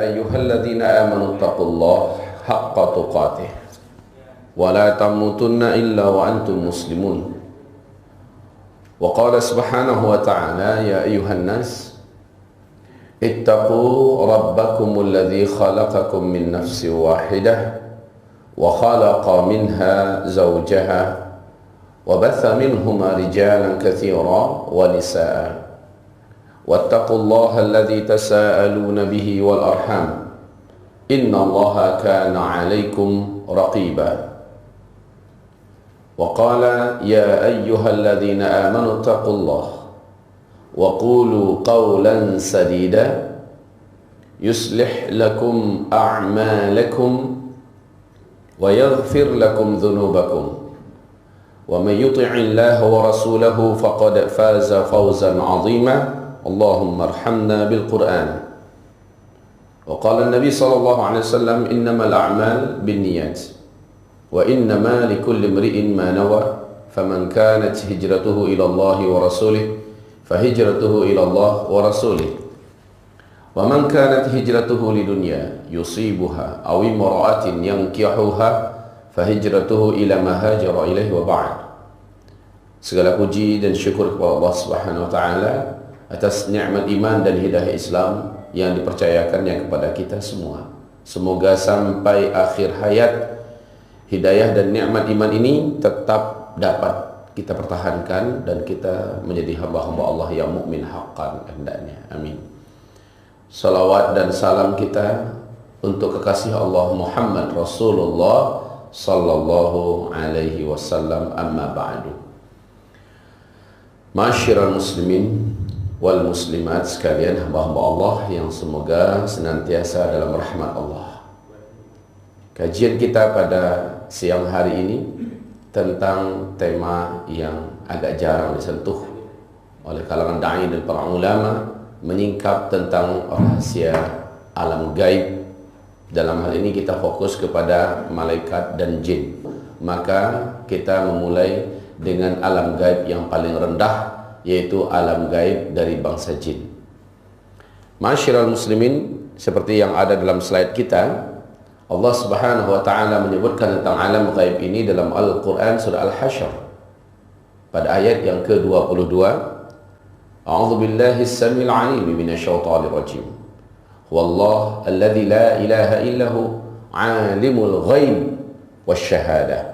أيها الذين آمنوا اتقوا الله حق تقاته ولا تموتن إلا وأنتم مسلمون وقال سبحانه وتعالى يا أيها الناس اتقوا ربكم الذي خلقكم من نفس واحدة وخلق منها زوجها وبث منهما رجالا كثيرا ونساء واتقوا الله الذي تساءلون به والأرحام إن الله كان عليكم رقيبا وقال يا أيها الذين آمنوا اتقوا الله وقولوا قولا سديدا يصلح لكم أعمالكم ويغفر لكم ذنوبكم ومن يطع الله ورسوله فقد فاز فوزا عظيما اللهم ارحمنا بالقرآن وقال النبي صلى الله عليه وسلم إنما الأعمال بالنيات وإنما لكل امرئ ما نوى فمن كانت هجرته إلى الله ورسوله فهجرته إلى الله ورسوله ومن كانت هجرته لدنيا يصيبها أو امرأة ينكحها فهجرته إلى ما هاجر إليه وبعد. Segala puji dan syukur kepada Allah Subhanahu wa taala atas nikmat iman dan hidayah Islam yang dipercayakannya kepada kita semua. Semoga sampai akhir hayat hidayah dan nikmat iman ini tetap dapat kita pertahankan dan kita menjadi hamba-hamba Allah yang mukmin haqqan hendaknya. Amin. Salawat dan salam kita untuk kekasih Allah Muhammad Rasulullah sallallahu alaihi wasallam, amma ba'du. Ma'asyiral muslimin wal muslimat sekalian, hamba-hamba Allah yang semoga senantiasa dalam rahmat Allah. Kajian kita pada siang hari ini tentang tema yang agak jarang disentuh oleh kalangan dai dan para ulama, menyingkap tentang rahasia alam gaib. Dalam hal ini kita fokus kepada malaikat dan jin. Maka kita memulai dengan alam gaib yang paling rendah, yaitu alam gaib dari bangsa jin. Ma'asyiral muslimin, seperti yang ada dalam slide kita, Allah Subhanahu wa taala menyebutkan tentang alam gaib ini dalam Al-Qur'an surah Al-Hasyr pada ayat yang ke-22. A'udzu billahi as-sami'il 'alim minasyaitonir rajim. Wallahu alladzi la ilaha illahu 'alimul ghaib wasyahadah.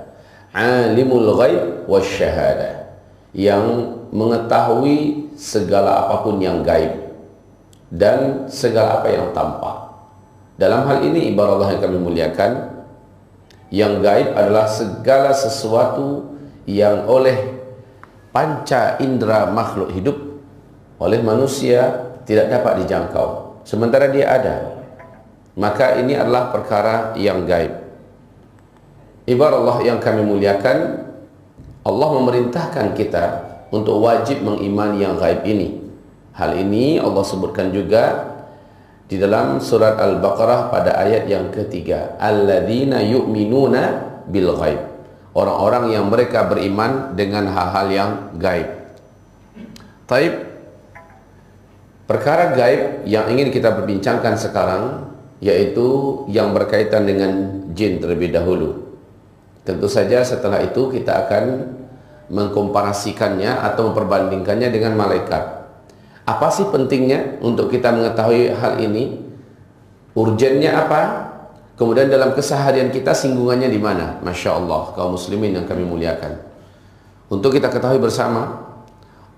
'Alimul ghaib wasyahadah, yang mengetahui segala apapun yang gaib dan segala apa yang tampak. Dalam hal ini ibarat Allah yang kami muliakan, yang gaib adalah segala sesuatu yang oleh panca indera makhluk hidup, oleh manusia tidak dapat dijangkau, sementara dia ada. Maka ini adalah perkara yang gaib. Ibarat Allah yang kami muliakan, Allah memerintahkan kita untuk wajib mengimani yang gaib ini. Hal ini Allah sebutkan juga di dalam surat Al-Baqarah pada ayat yang ketiga, alladzina yu'minuna bil ghaib, orang-orang yang mereka beriman dengan hal-hal yang gaib. Taib, perkara gaib yang ingin kita perbincangkan sekarang yaitu yang berkaitan dengan jin terlebih dahulu. Tentu saja setelah itu kita akan mengkomparasikannya atau memperbandingkannya dengan malaikat. Apa sih pentingnya untuk kita mengetahui hal ini? Urgennya apa? Kemudian dalam keseharian kita singgungannya di mana? Masya Allah, kaum muslimin yang kami muliakan. Untuk kita ketahui bersama,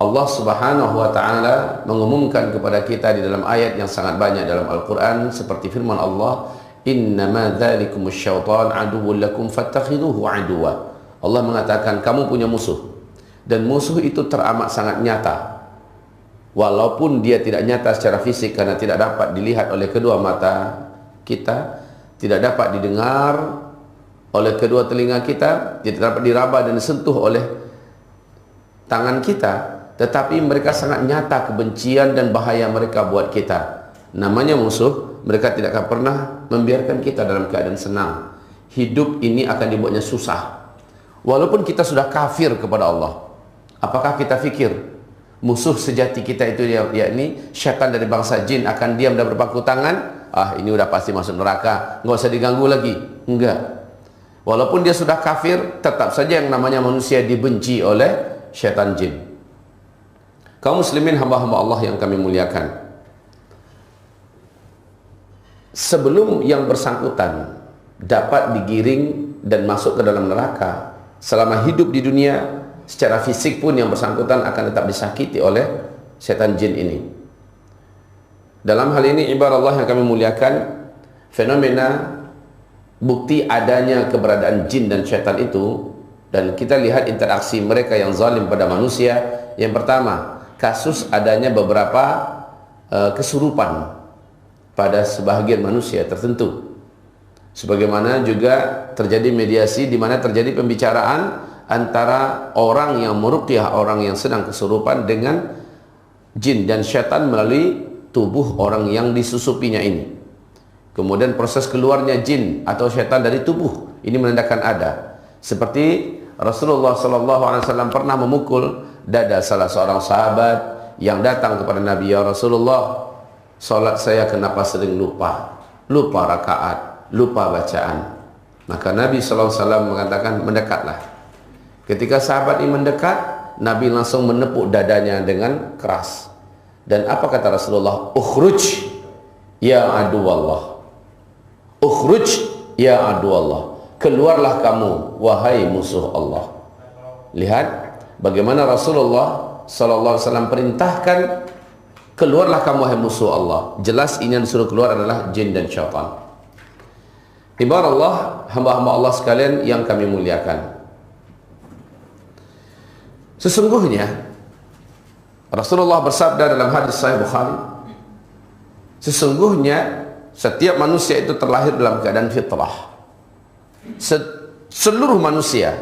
Allah Subhanahu wa taala mengumumkan kepada kita di dalam ayat yang sangat banyak dalam Al-Qur'an, seperti firman Allah, innama dzalikumus syaitan aduwwun lakum fattakhiduhu aduwwa. Allah mengatakan kamu punya musuh, dan musuh itu teramat sangat nyata, walaupun dia tidak nyata secara fisik karena tidak dapat dilihat oleh kedua mata kita, tidak dapat didengar oleh kedua telinga kita, tidak dapat diraba dan disentuh oleh tangan kita, tetapi mereka sangat nyata kebencian dan bahaya mereka buat kita. Namanya musuh, mereka tidak akan pernah membiarkan kita dalam keadaan senang. Hidup ini akan dibuatnya susah. Walaupun kita sudah kafir kepada Allah, apakah kita fikir musuh sejati kita itu yakni syaitan dari bangsa jin akan diam dan berpangku tangan? ini udah pasti masuk neraka, nggak usah diganggu lagi. Enggak. Walaupun dia sudah kafir, tetap saja yang namanya manusia dibenci oleh syaitan jin. Kaum muslimin hamba-hamba Allah yang kami muliakan, sebelum yang bersangkutan dapat digiring dan masuk ke dalam neraka, selama hidup di dunia, secara fisik pun yang bersangkutan akan tetap disakiti oleh syaitan jin ini. Dalam hal ini ibarat Allah yang kami muliakan, fenomena bukti adanya keberadaan jin dan syaitan itu, dan kita lihat interaksi mereka yang zalim pada manusia. Yang pertama, kasus adanya beberapa kesurupan pada sebahagian manusia tertentu. Sebagaimana juga terjadi mediasi di mana terjadi pembicaraan antara orang yang meruqyah orang yang sedang kesurupan dengan jin dan syaitan melalui tubuh orang yang disusupinya ini. Kemudian proses keluarnya jin atau syaitan dari tubuh ini menandakan ada. Seperti Rasulullah SAW pernah memukul dada salah seorang sahabat yang datang kepada Nabi, "Ya Rasulullah, salat saya kenapa sering lupa rakaat, lupa bacaan." Maka Nabi SAW mengatakan, "Mendekatlah." Ketika sahabat ini mendekat, Nabi langsung menepuk dadanya dengan keras. Dan apa kata Rasulullah? "Ukhruj ya aduwallah, ukhruj ya aduwallah." Keluarlah kamu wahai musuh Allah. Lihat bagaimana Rasulullah SAW perintahkan, keluarlah kamu wahai musuh Allah. Jelas ini yang disuruh keluar adalah jin dan syaitan. Ibarat Allah, hamba-hamba Allah sekalian yang kami muliakan, sesungguhnya Rasulullah bersabda dalam hadis Sahih Bukhari, sesungguhnya setiap manusia itu terlahir dalam keadaan fitrah. Seluruh manusia,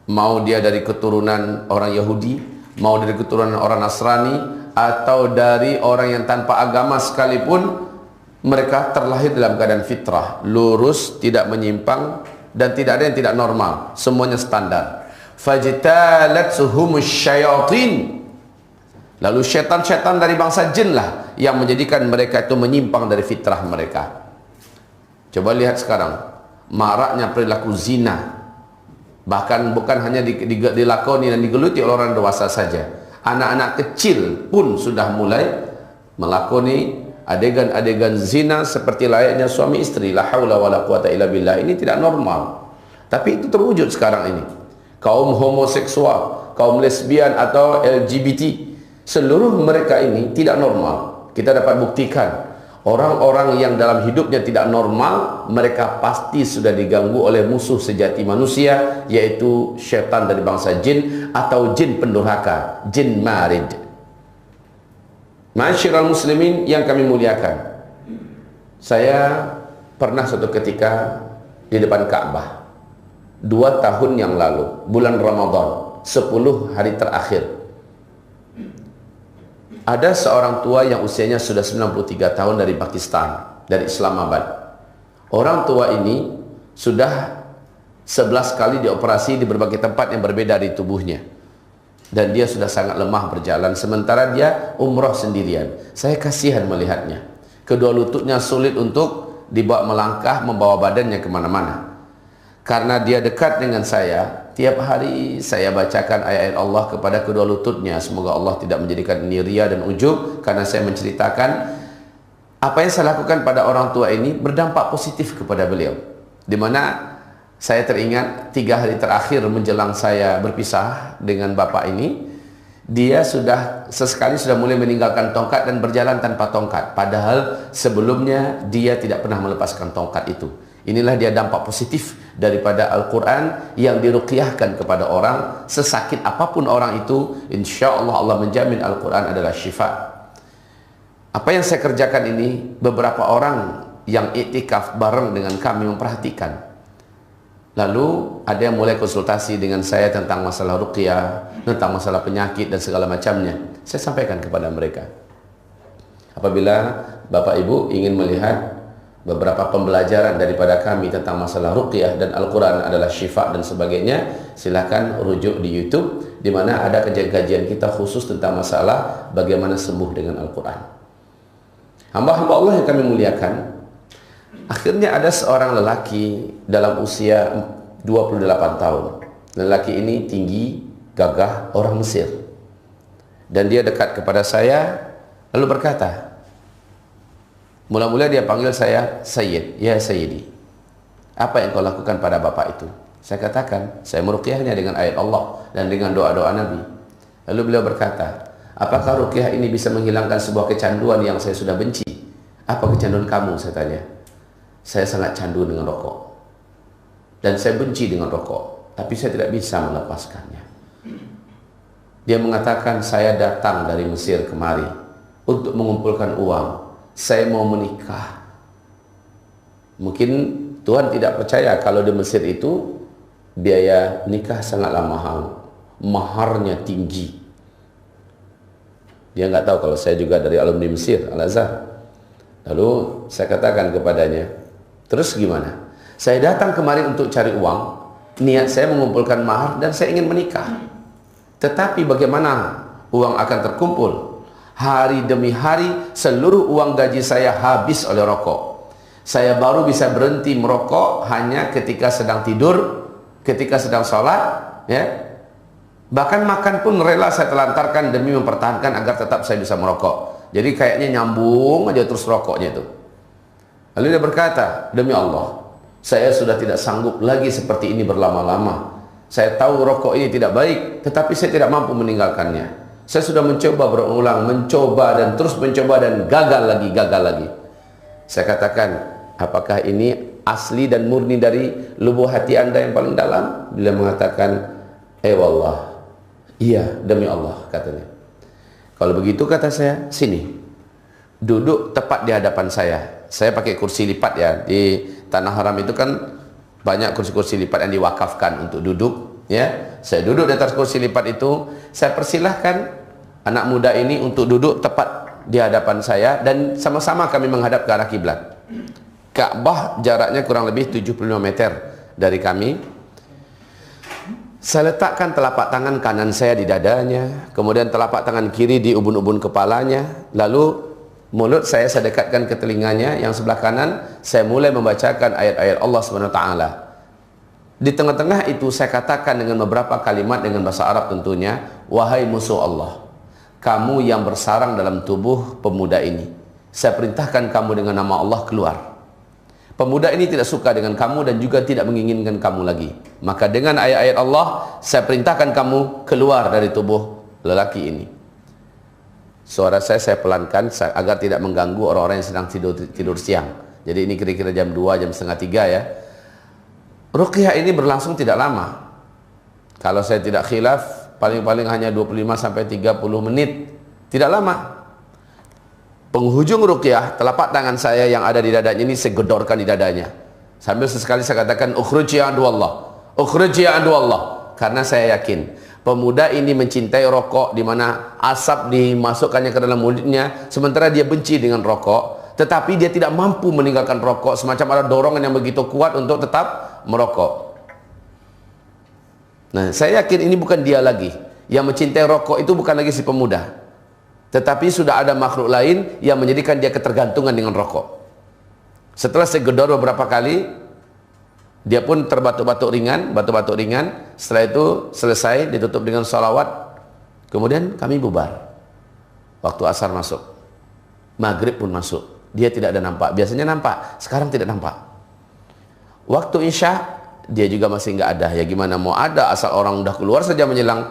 mau dia dari keturunan orang Yahudi, mau dari keturunan orang Nasrani, atau dari orang yang tanpa agama sekalipun, mereka terlahir dalam keadaan fitrah, lurus, tidak menyimpang, dan tidak ada yang tidak normal, semuanya standar. Fajtalatsuhumus syayatin, lalu syaitan-syaitan dari bangsa jin lah yang menjadikan mereka itu menyimpang dari fitrah mereka. Coba lihat sekarang maraknya perilaku zina, bahkan bukan hanya dilakoni dan digeluti oleh orang dewasa saja, anak-anak kecil pun sudah mulai melakoni adegan-adegan zina seperti layaknya suami istri. La haula wala quwata illa billah. Ini tidak normal, tapi itu terwujud sekarang ini. Kaum homoseksual, kaum lesbian atau LGBT, seluruh mereka ini tidak normal. Kita dapat buktikan orang-orang yang dalam hidupnya tidak normal, mereka pasti sudah diganggu oleh musuh sejati manusia, yaitu syaitan dari bangsa jin atau jin pendurhaka, jin marid. Ma'asyiral muslimin yang kami muliakan, saya pernah suatu ketika di depan Ka'bah 2 tahun yang lalu, bulan Ramadan, 10 hari terakhir. Ada seorang tua yang usianya sudah 93 tahun dari Pakistan, dari Islamabad. Orang tua ini sudah 11 kali dioperasi di berbagai tempat yang berbeda di tubuhnya. Dan dia sudah sangat lemah berjalan, sementara dia umroh sendirian. Saya kasihan melihatnya. Kedua lututnya sulit untuk dibawa melangkah, membawa badannya kemana-mana. Karena dia dekat dengan saya, tiap hari saya bacakan ayat-ayat Allah kepada kedua lututnya. Semoga Allah tidak menjadikan ini ria dan ujub, karena saya menceritakan apa yang saya lakukan pada orang tua ini berdampak positif kepada beliau. Di mana saya teringat 3 hari terakhir menjelang saya berpisah dengan bapak ini, dia sudah sesekali sudah mulai meninggalkan tongkat dan berjalan tanpa tongkat. Padahal sebelumnya dia tidak pernah melepaskan tongkat itu. Inilah dia dampak positif daripada Al-Quran yang diruqyahkan kepada orang. Sesakit apapun orang itu, insya Allah Allah menjamin Al-Quran adalah syifa. Apa yang saya kerjakan ini, beberapa orang yang iktikaf bareng dengan kami memperhatikan. Lalu ada yang mulai konsultasi dengan saya tentang masalah ruqyah, tentang masalah penyakit dan segala macamnya. Saya sampaikan kepada mereka, apabila Bapak Ibu ingin melihat beberapa pembelajaran daripada kami tentang masalah ruqyah dan Al-Quran adalah syifa dan sebagainya, silakan rujuk di YouTube, di mana ada kajian-kajian kita khusus tentang masalah bagaimana sembuh dengan Al-Quran. Hamba-hamba Allah yang kami muliakan, Akhirnya ada seorang lelaki dalam usia 28 tahun. Lelaki ini tinggi, gagah, orang Mesir. Dan dia dekat kepada saya, lalu berkata, mula-mula dia panggil saya Sayyid, ya Sayyidi. Apa yang kau lakukan pada bapak itu? Saya katakan, saya meruqyahnya dengan ayat Allah dan dengan doa-doa Nabi. Lalu beliau berkata, apakah ruqyah ini bisa menghilangkan sebuah kecanduan yang saya sudah benci? Apa kecanduan kamu? Saya tanya. Saya sangat candu dengan rokok. Dan saya benci dengan rokok. Tapi saya tidak bisa melepaskannya. Dia mengatakan, saya datang dari Mesir kemari untuk mengumpulkan uang. Saya mau menikah. Mungkin Tuhan tidak percaya kalau di Mesir itu biaya nikah sangatlah mahal. Maharnya tinggi. Dia nggak tahu kalau saya juga dari alumni Mesir, Al-Azhar. Lalu saya katakan kepadanya, terus gimana? Saya datang kemari untuk cari uang, niat saya mengumpulkan mahar dan saya ingin menikah. Tetapi bagaimana uang akan terkumpul? Hari demi hari seluruh uang gaji saya habis oleh rokok. Saya baru bisa berhenti merokok hanya ketika sedang tidur, ketika sedang sholat, ya. Bahkan makan pun rela saya telantarkan demi mempertahankan agar tetap saya bisa merokok. Jadi kayaknya nyambung aja terus rokoknya itu. Lalu dia berkata, demi Allah, saya sudah tidak sanggup lagi seperti ini berlama-lama. Saya tahu rokok ini tidak baik, tetapi saya tidak mampu meninggalkannya. Saya sudah mencoba berulang, mencoba dan terus mencoba dan gagal lagi. Saya katakan, apakah ini asli dan murni dari lubuk hati Anda yang paling dalam? Beliau mengatakan, wallah, iya demi Allah, katanya. Kalau begitu kata saya, sini, duduk tepat di hadapan saya. Saya pakai kursi lipat ya, di Tanah Haram itu kan banyak kursi-kursi lipat yang diwakafkan untuk duduk, ya. Saya duduk di atas kursi lipat itu, saya persilahkan anak muda ini untuk duduk tepat di hadapan saya dan sama-sama kami menghadap ke arah kiblat. Ka'bah jaraknya kurang lebih 75 meter dari kami. Saya letakkan telapak tangan kanan saya di dadanya, kemudian telapak tangan kiri di ubun-ubun kepalanya, lalu mulut saya dekatkan ke telinganya, yang sebelah kanan saya mulai membacakan ayat-ayat Allah SWT. Di tengah-tengah itu saya katakan dengan beberapa kalimat dengan bahasa Arab tentunya, wahai musuh Allah, kamu yang bersarang dalam tubuh pemuda ini, saya perintahkan kamu dengan nama Allah keluar. Pemuda ini tidak suka dengan kamu dan juga tidak menginginkan kamu lagi. Maka dengan ayat-ayat Allah, saya perintahkan kamu keluar dari tubuh lelaki ini. Suara saya pelankan agar tidak mengganggu orang-orang yang sedang tidur siang. Jadi ini kira-kira jam 2, jam setengah 3 ya. Ruqyah ini berlangsung tidak lama. Kalau saya tidak khilaf, paling-paling hanya 25-30 menit. Tidak lama. Penghujung ruqyah, telapak tangan saya yang ada di dadanya ini saya gedorkan di dadanya. Sambil sesekali saya katakan, ukhruj ya adu Allah, ukhruj ya adu Allah. Karena saya yakin, pemuda ini mencintai rokok, di mana asap dimasukkannya ke dalam mulutnya, sementara dia benci dengan rokok. Tetapi dia tidak mampu meninggalkan rokok, semacam ada dorongan yang begitu kuat untuk tetap merokok. Nah, saya yakin ini bukan dia lagi. Yang mencintai rokok itu bukan lagi si pemuda. Tetapi sudah ada makhluk lain yang menjadikan dia ketergantungan dengan rokok. Setelah saya gedor beberapa kali, dia pun terbatuk-batuk ringan, batuk-batuk ringan. Setelah itu selesai, ditutup dengan sholawat. Kemudian kami bubar. Waktu asar masuk, maghrib pun masuk. Dia tidak ada nampak. Biasanya nampak, sekarang tidak nampak. Waktu isya, dia juga masih nggak ada. Ya gimana mau ada, asal orang udah keluar saja menjelang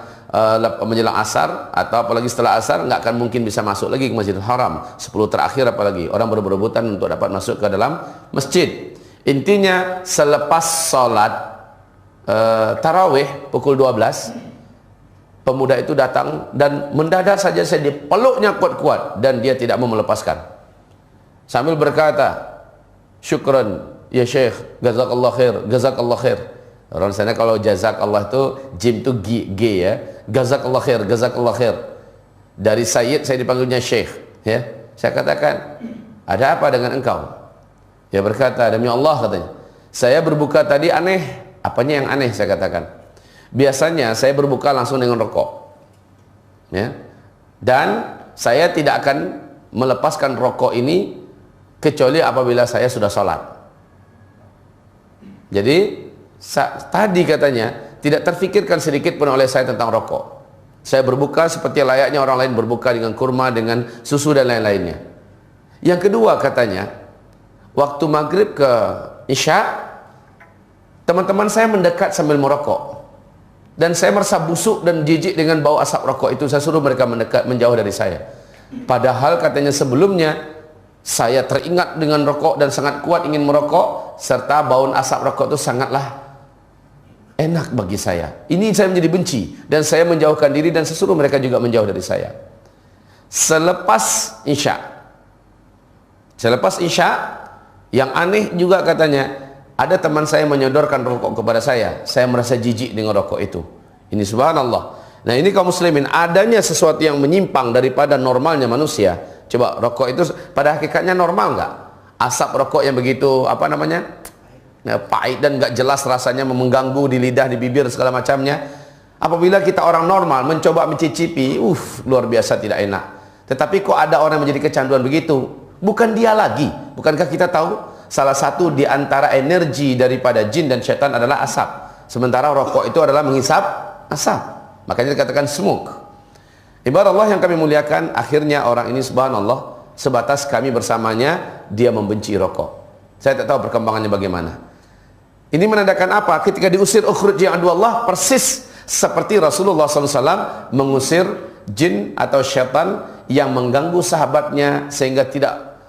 asar, atau apalagi setelah asar nggak akan mungkin bisa masuk lagi ke Masjidil Haram. 10 terakhir apalagi orang berebutan untuk dapat masuk ke dalam masjid. Intinya selepas sholat tarawih pukul 12, pemuda itu datang dan mendadak saja saya dipeluknya kuat-kuat dan dia tidak mau melepaskan. Sambil berkata, syukran ya Syekh, jazakallah khair, jazakallah khair. Orang sana kalau jazakallah itu jim itu G ya. Jazakallah khair, jazakallah khair. Dari Sayyid saya dipanggilnya Syekh, ya. Saya katakan, ada apa dengan engkau? Dia berkata, demi Allah katanya, saya berbuka tadi aneh. Apanya yang aneh? Saya katakan, biasanya saya berbuka langsung dengan rokok, ya. Dan saya tidak akan melepaskan rokok ini kecuali apabila saya sudah sholat. Jadi tadi katanya tidak terfikirkan sedikit pun oleh saya tentang rokok. Saya berbuka seperti layaknya orang lain berbuka dengan kurma, dengan susu dan lain-lainnya. Yang kedua katanya, waktu maghrib ke isya, teman-teman saya mendekat sambil merokok. Dan saya merasa busuk dan jijik dengan bau asap rokok itu. Saya suruh mereka mendekat, menjauh dari saya. Padahal katanya sebelumnya saya teringat dengan rokok dan sangat kuat ingin merokok, serta bau asap rokok itu sangatlah enak bagi saya. Ini saya menjadi benci dan saya menjauhkan diri dan sesuruh mereka juga menjauh dari saya. Selepas Isya, yang aneh juga katanya, ada teman saya menyodorkan rokok kepada saya. Saya merasa jijik dengan rokok itu. Ini subhanallah. Nah, ini kaum muslimin, adanya sesuatu yang menyimpang daripada normalnya manusia. Coba, rokok itu pada hakikatnya normal nggak? Asap rokok yang begitu pahit dan nggak jelas rasanya, mengganggu di lidah, di bibir, segala macamnya. Apabila kita orang normal mencoba mencicipi, luar biasa tidak enak. Tetapi kok ada orang menjadi kecanduan begitu? Bukan dia lagi. Bukankah kita tahu salah satu di antara energi daripada jin dan syaitan adalah asap. Sementara rokok itu adalah menghisap asap. Makanya dikatakan smoke. Ibarat Allah yang kami muliakan, akhirnya orang ini subhanallah, sebatas kami bersamanya, dia membenci rokok. Saya tak tahu perkembangannya bagaimana. Ini menandakan apa? Ketika diusir ukhruj ya Allah, persis seperti Rasulullah SAW mengusir jin atau syaitan yang mengganggu sahabatnya sehingga tidak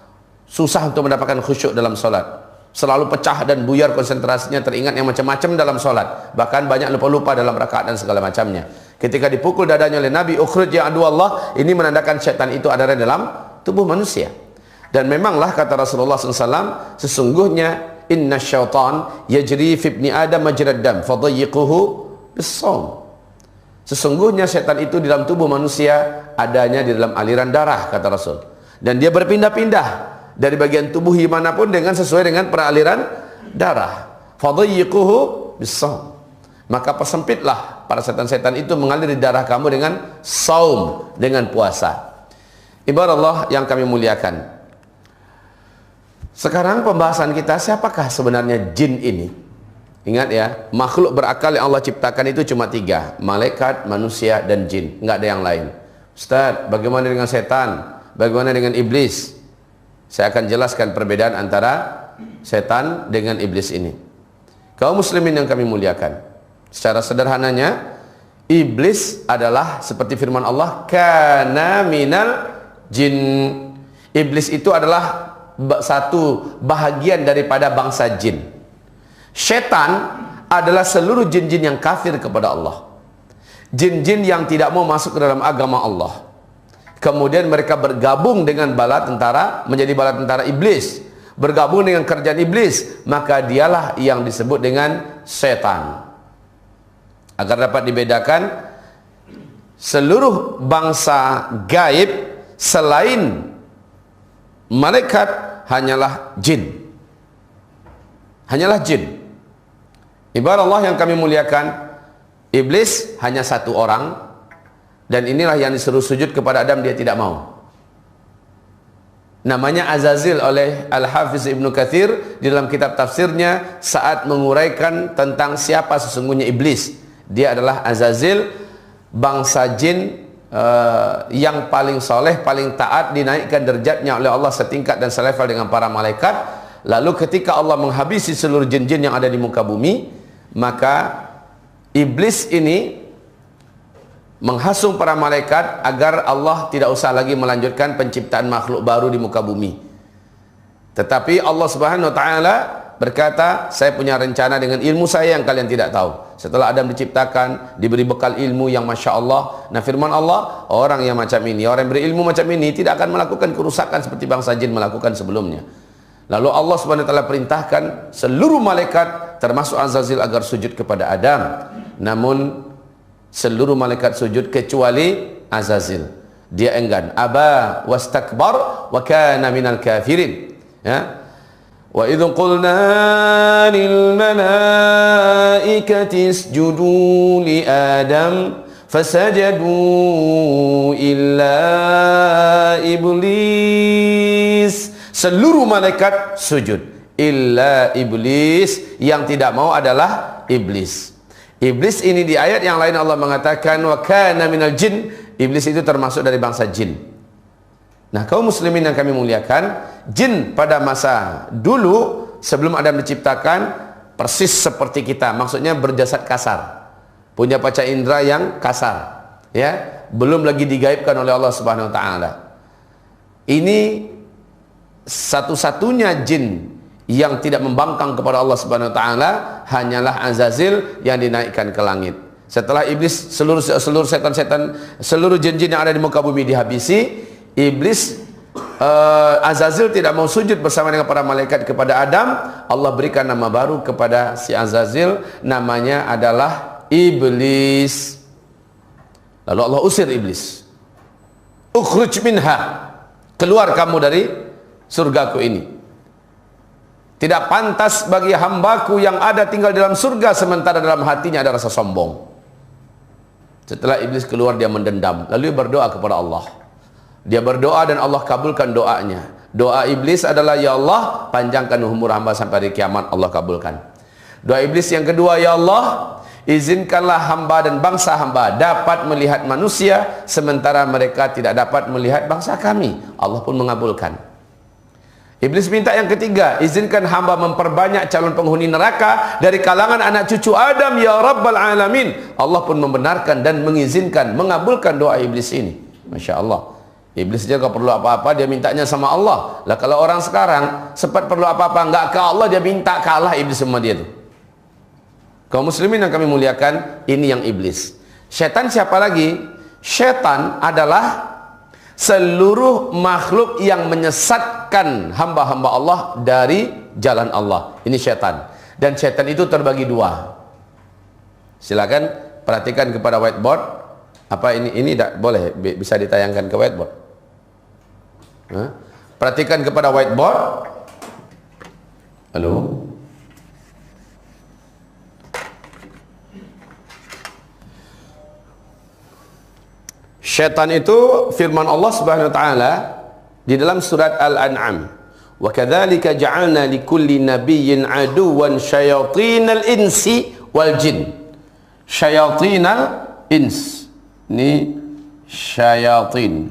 susah untuk mendapatkan khusyuk dalam solat. Selalu pecah dan buyar konsentrasinya, teringat yang macam-macam dalam solat. Bahkan banyak lupa-lupa dalam rakaat dan segala macamnya. Ketika dipukul dadanya oleh Nabi, ukhruj ya Allah, ini menandakan syaitan itu ada dalam tubuh manusia. Dan memanglah kata Rasulullah SAW, sesungguhnya inna syaitan yajri fi ibni adam majrad dam fadayyiquhu bis-shaum. Sesungguhnya syaitan itu di dalam tubuh manusia adanya di dalam aliran darah, kata Rasul. Dan dia berpindah-pindah dari bagian tubuh manapun dengan sesuai dengan peraliran darah. Fadayyiquhu bis-shaum. Maka persempitlah para setan-setan itu mengalir di darah kamu dengan saum, dengan puasa. Ibarat Allah yang kami muliakan. Sekarang pembahasan kita, siapakah sebenarnya jin ini? Ingat ya, makhluk berakal yang Allah ciptakan itu cuma 3. Malaikat, manusia, dan jin. Enggak ada yang lain. Ustaz, bagaimana dengan setan? Bagaimana dengan iblis? Saya akan jelaskan perbedaan antara setan dengan iblis ini. Kaum muslimin yang kami muliakan, secara sederhananya, iblis adalah seperti firman Allah, kana minal jin. Iblis itu adalah satu bahagian daripada bangsa jin. Syaitan adalah seluruh jin-jin yang kafir kepada Allah. Jin-jin yang tidak mau masuk ke dalam agama Allah. Kemudian mereka bergabung dengan bala tentara, menjadi bala tentara iblis. Bergabung dengan kerjaan iblis, maka dialah yang disebut dengan syaitan. Agar dapat dibedakan, seluruh bangsa gaib selain malaikat hanyalah jin. Hanyalah jin. Ibarat Allah yang kami muliakan, iblis hanya satu orang, dan inilah yang disuruh sujud kepada Adam, dia tidak mau. Namanya Azazil oleh Al-Hafiz Ibnu Katsir di dalam kitab tafsirnya saat menguraikan tentang siapa sesungguhnya iblis. Dia adalah Azazil, bangsa jin yang paling soleh, paling taat, dinaikkan derajatnya oleh Allah setingkat dan selevel dengan para malaikat. Lalu ketika Allah menghabisi seluruh jin-jin yang ada di muka bumi, maka iblis ini menghasung para malaikat agar Allah tidak usah lagi melanjutkan penciptaan makhluk baru di muka bumi. Tetapi Allah Subhanahu wa taala berkata, saya punya rencana dengan ilmu saya yang kalian tidak tahu. Setelah Adam diciptakan, diberi bekal ilmu yang Masya Allah. Nah, firman Allah, orang yang macam ini, orang yang berilmu macam ini tidak akan melakukan kerusakan seperti bangsa jin melakukan sebelumnya. Lalu Allah Subhanahu wa taala perintahkan seluruh malaikat termasuk Azazil agar sujud kepada Adam. Namun seluruh malaikat sujud kecuali Azazil. Dia enggan. Aba wastakbar wa kana minal kafirin. Ya. Wa idh qulna lil malaikati isjudu li Adam fasajadu illa iblis Seluruh malaikat sujud. Illa iblis, yang tidak mau adalah iblis. Iblis ini di ayat yang lain Allah mengatakan wa kana minal jin. Iblis itu termasuk dari bangsa jin. Nah, kaum muslimin yang kami muliakan, jin pada masa dulu sebelum Adam diciptakan persis seperti kita, maksudnya berjasad kasar, punya panca indera yang kasar, ya, belum lagi digaibkan oleh Allah Subhanahu wa taala. Ini satu-satunya jin yang tidak membangkang kepada Allah Subhanahu wa taala hanyalah Azazil yang dinaikkan ke langit. Setelah iblis, seluruh setan-setan, seluruh jin-jin yang ada di muka bumi dihabisi, iblis Azazil tidak mau sujud bersama dengan para malaikat kepada Adam. Allah berikan nama baru kepada si Azazil, namanya adalah iblis. Lalu Allah usir iblis. Ukhruj minha, keluar kamu dari surgaku ini. Tidak pantas bagi hambaku yang ada tinggal dalam surga sementara dalam hatinya ada rasa sombong. Setelah iblis keluar, dia mendendam, lalu dia berdoa kepada Allah. Dia berdoa dan Allah kabulkan doanya. Doa iblis adalah, ya Allah, panjangkan umur hamba sampai hari kiamat. Allah kabulkan. Doa iblis yang kedua, ya Allah, izinkanlah hamba dan bangsa hamba dapat melihat manusia sementara mereka tidak dapat melihat bangsa kami. Allah pun mengabulkan. Iblis minta yang ketiga, izinkan hamba memperbanyak calon penghuni neraka dari kalangan anak cucu Adam ya Rabbal Alamin. Allah pun membenarkan dan mengizinkan, mengabulkan doa iblis ini. Masya Allah. Iblis dia kalau perlu apa-apa dia mintanya sama Allah. Lah kalau orang sekarang sempat perlu apa-apa enggak ke Allah, dia minta, kalah iblis sama dia tuh. Kaum muslimin yang kami muliakan, ini yang iblis. Setan siapa lagi? Setan adalah seluruh makhluk yang menyesatkan hamba-hamba Allah dari jalan Allah. Ini setan. Dan setan itu terbagi dua. Silakan perhatikan kepada whiteboard. Apa ini tidak boleh bisa ditayangkan ke whiteboard. Perhatikan kepada whiteboard. Halo. Syaitan itu firman Allah Subhanahu wa taala di dalam surat Al-An'am. Wa kadzalika ja'alna likulli nabiyyin aduwan syayatinal insi wal jin. Syayatinal ins. Ini syayatin.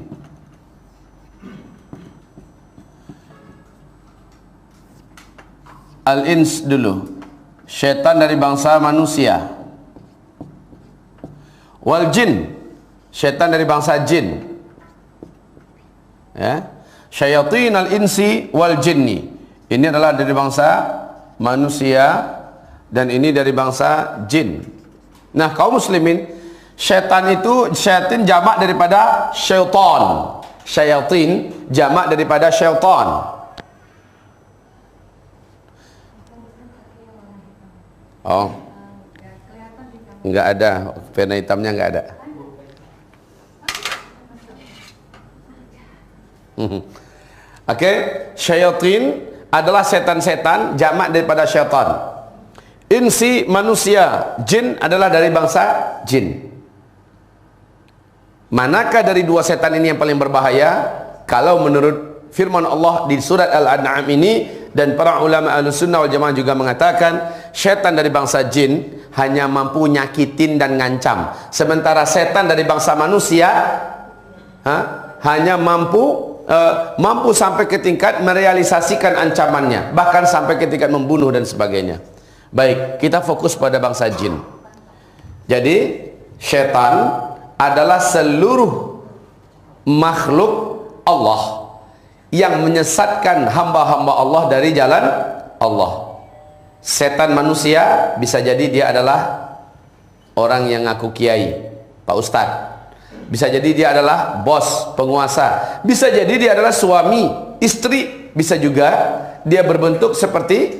Al-ins dulu. Syaitan dari bangsa manusia. Wal jin. Syaitan dari bangsa jin. Ya. Syayatin al-insi wal jinni. Ini adalah dari bangsa manusia dan ini dari bangsa jin. Nah, kaum muslimin, syaitan itu, syaitan jamak daripada syaitan. Syayatin jamak daripada syaitan. Oh. Enggak ada, pena hitamnya enggak ada. Oke, syayatin adalah setan-setan, jamak daripada syaitan. Insi manusia, jin adalah dari bangsa jin. Manakah dari dua setan ini yang paling berbahaya? Kalau menurut firman Allah di surat Al-An'am ini, dan para ulama Ahlussunnah wal Jamaah juga mengatakan syaitan dari bangsa jin hanya mampu nyakitin dan ngancam, sementara setan dari bangsa manusia hanya mampu sampai ke tingkat merealisasikan ancamannya, bahkan sampai ke tingkat membunuh dan sebagainya. Baik, kita fokus pada bangsa jin. Jadi syaitan adalah seluruh makhluk Allah yang menyesatkan hamba-hamba Allah dari jalan Allah. Setan manusia bisa jadi dia adalah orang yang ngaku kiai, Pak Ustadz. Bisa jadi dia adalah bos, penguasa. Bisa jadi dia adalah suami, istri. Bisa juga dia berbentuk seperti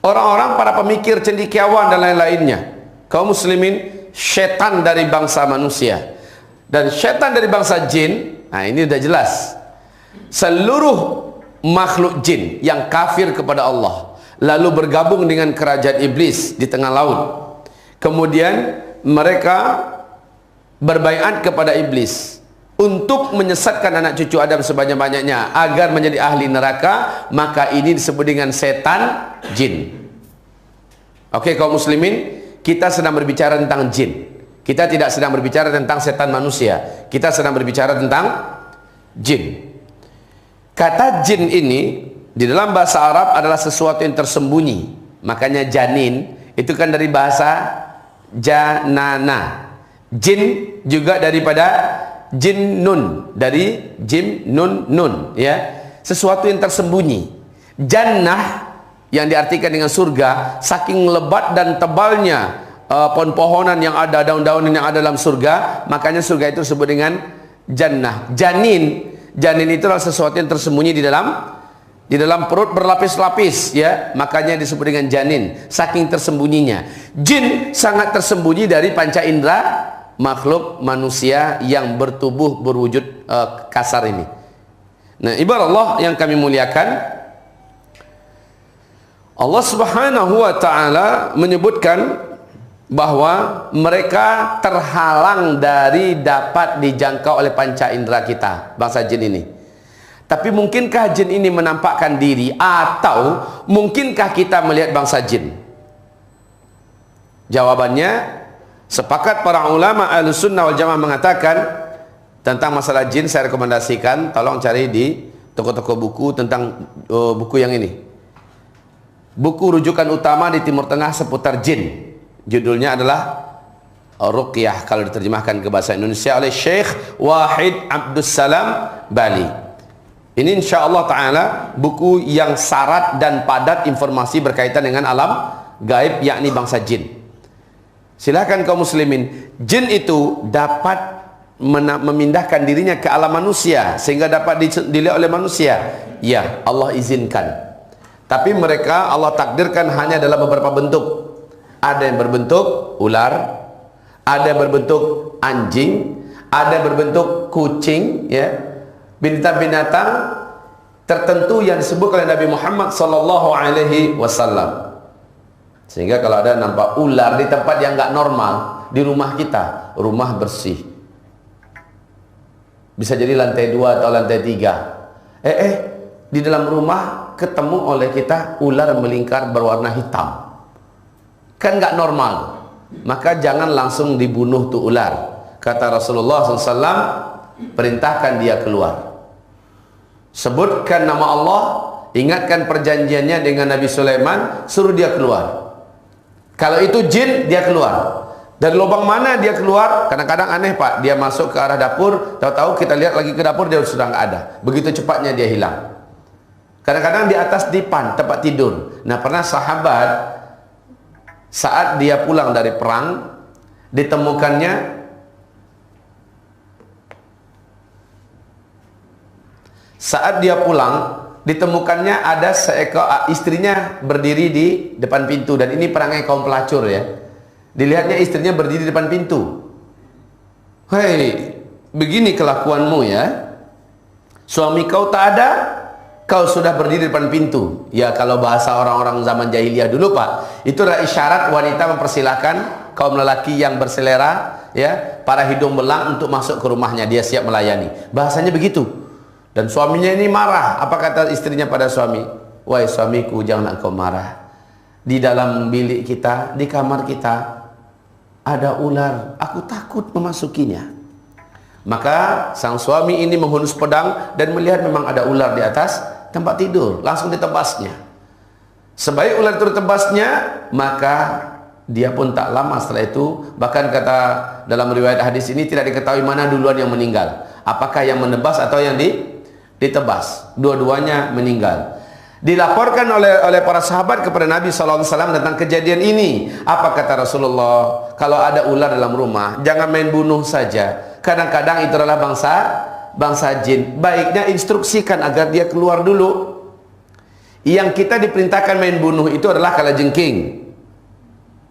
orang-orang para pemikir, cendekiawan dan lain-lainnya. Kaum muslimin, syaitan dari bangsa manusia dan syaitan dari bangsa jin. Nah, ini sudah jelas. Seluruh makhluk jin yang kafir kepada Allah lalu bergabung dengan kerajaan iblis di tengah laut, kemudian mereka berbaiat kepada iblis, untuk menyesatkan anak cucu Adam sebanyak-banyaknya agar menjadi ahli neraka, maka ini disebut dengan setan jin. Oke, kaum muslimin, kita sedang berbicara tentang jin. Kita tidak sedang berbicara tentang setan manusia. Kita sedang berbicara tentang jin. Kata jin ini di dalam bahasa Arab adalah sesuatu yang tersembunyi. Makanya janin itu kan dari bahasa janana. Jin juga daripada jin nun, dari jim nun nun, ya, sesuatu yang tersembunyi. Jannah yang diartikan dengan surga, saking lebat dan tebalnya pohon-pohonan yang ada, daun-daunan yang ada dalam surga, makanya surga itu disebut dengan jannah. Janin itu adalah sesuatu yang tersembunyi di dalam perut berlapis-lapis, ya, makanya disebut dengan janin, saking tersembunyinya. Jin sangat tersembunyi dari panca indera makhluk manusia yang bertubuh berwujud kasar ini. Nah, ibarat Allah yang kami muliakan, Allah Subhanahu wa taala menyebutkan bahwa mereka terhalang dari dapat dijangkau oleh panca indera kita, bangsa jin ini. Tapi mungkinkah jin ini menampakkan diri, atau mungkinkah kita melihat bangsa jin? Jawabannya, sepakat para ulama Ahlussunnah wal Jamaah mengatakan tentang masalah jin. Saya rekomendasikan, tolong cari di toko-toko buku tentang buku yang ini. Buku rujukan utama di Timur Tengah seputar jin. Judulnya adalah Ruqyah, kalau diterjemahkan ke bahasa Indonesia oleh Syekh Wahid Abdus Salam Bali. Ini insya-Allah taala buku yang syarat dan padat informasi berkaitan dengan alam gaib, yakni bangsa jin. Silakan kaum muslimin, jin itu dapat memindahkan dirinya ke alam manusia sehingga dapat dilihat oleh manusia. Ya, Allah izinkan. Tapi mereka Allah takdirkan hanya dalam beberapa bentuk. Ada yang berbentuk ular, ada yang berbentuk anjing, ada yang berbentuk kucing, ya, binatang-binatang tertentu yang disebut oleh Nabi Muhammad sallallahu alaihi wasallam. Sehingga kalau ada nampak ular di tempat yang nggak normal, di rumah kita, rumah bersih, bisa jadi lantai 2 atau lantai 3, di dalam rumah ketemu oleh kita ular melingkar berwarna hitam, kan nggak normal, maka jangan langsung dibunuh tuh ular. Kata Rasulullah SAW, perintahkan dia keluar, sebutkan nama Allah, ingatkan perjanjiannya dengan Nabi Sulaiman, suruh dia keluar. Kalau itu jin, dia keluar. Dari lubang mana dia keluar? Kadang-kadang aneh Pak, dia masuk ke arah dapur, tahu-tahu kita lihat lagi ke dapur, dia sudah nggak ada. Begitu cepatnya dia hilang. Kadang-kadang di atas dipan, tempat tidur. Nah, pernah sahabat saat dia pulang dari perang, ditemukannya ditemukannya ada seekor istrinya berdiri di depan pintu, dan ini perangai kaum pelacur, ya. Dilihatnya istrinya berdiri di depan pintu. Hei, begini kelakuanmu, ya. Suami kau tak ada, kau sudah berdiri di depan pintu. Ya, kalau bahasa orang-orang zaman jahiliyah dulu Pak, itu adalah isyarat wanita mempersilahkan kaum lelaki yang berselera, ya, para hidung belang untuk masuk ke rumahnya, dia siap melayani. Bahasanya begitu. Dan suaminya ini marah. Apa kata istrinya pada suami? Wahai suamiku, jangan engkau marah. Di dalam bilik kita, di kamar kita ada ular. Aku takut memasukinya. Maka sang suami ini menghunus pedang dan melihat memang ada ular di atas tempat tidur. Langsung ditebasnya. Sebaik ular itu ditebasnya, maka dia pun tak lama setelah itu, bahkan kata dalam riwayat hadis ini tidak diketahui mana duluan yang meninggal. Apakah yang menebas atau yang ditebas, dua-duanya meninggal. Dilaporkan oleh para sahabat kepada Nabi SAW tentang kejadian ini. Apa kata Rasulullah? Kalau ada ular dalam rumah, jangan main bunuh saja. Kadang-kadang itu adalah bangsa jin. Baiknya instruksikan agar dia keluar dulu. Yang kita diperintahkan main bunuh itu adalah kalajengking.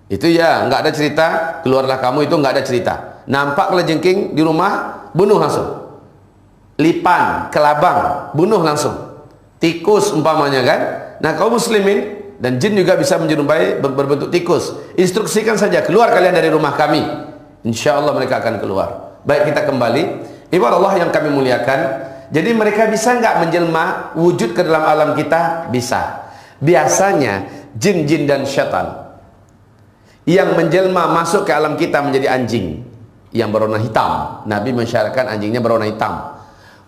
Itu ya, nggak ada cerita keluarlah kamu, itu nggak ada cerita. Nampak kalajengking di rumah, bunuh langsung. Lipan, kelabang, bunuh langsung. Tikus umpamanya, kan. Nah, kaum muslimin dan jin juga bisa menyerupai berbentuk tikus. Instruksikan saja, keluar kalian dari rumah kami, insya Allah mereka akan keluar. Baik, kita kembali. Ibarat Allah yang kami muliakan, jadi mereka bisa nggak menjelma wujud ke dalam alam kita? Bisa. Biasanya jin-jin dan syaitan yang menjelma masuk ke alam kita menjadi anjing yang berwarna hitam. Nabi mensyaratkan anjingnya berwarna hitam,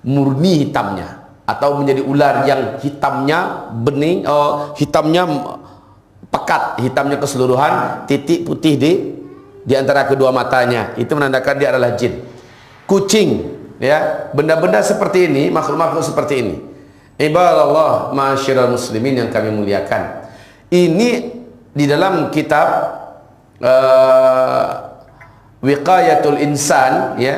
murni hitamnya, atau menjadi ular yang hitamnya bening, hitamnya pekat, hitamnya keseluruhan, titik putih di antara kedua matanya, itu menandakan dia adalah jin. Kucing, ya, benda-benda seperti ini, makhluk-makhluk seperti ini. Ibadallah, ma'asyiral muslimin yang kami muliakan. Ini di dalam kitab Wiqayatul Insan, ya,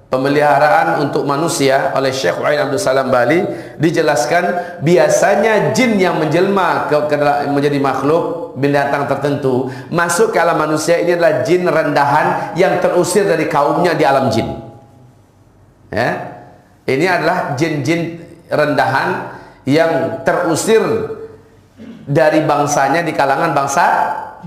pemeliharaan untuk manusia oleh Syekh Uain Abdul Salam Bali, dijelaskan biasanya jin yang menjelma menjadi makhluk binatang tertentu masuk ke alam manusia ini adalah jin rendahan yang terusir dari kaumnya di alam jin. Ya, ini adalah jin-jin rendahan yang terusir dari bangsanya di kalangan bangsa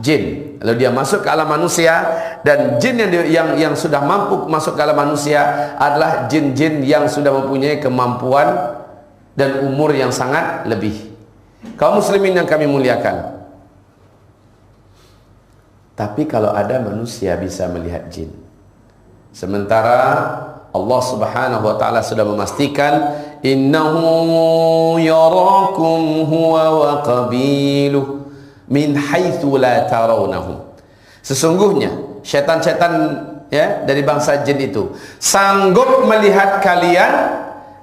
jin. Lalu dia masuk ke alam manusia, dan jin yang sudah mampu masuk ke alam manusia adalah jin-jin yang sudah mempunyai kemampuan dan umur yang sangat lebih. Kaum muslimin yang kami muliakan, tapi kalau ada manusia bisa melihat jin, sementara Allah Subhanahu wa taala sudah memastikan innahu yarakum huwa wa qabiluh min haitsu la tarawnahum. Sesungguhnya syaitan-syaitan, ya, dari bangsa jin itu sanggup melihat kalian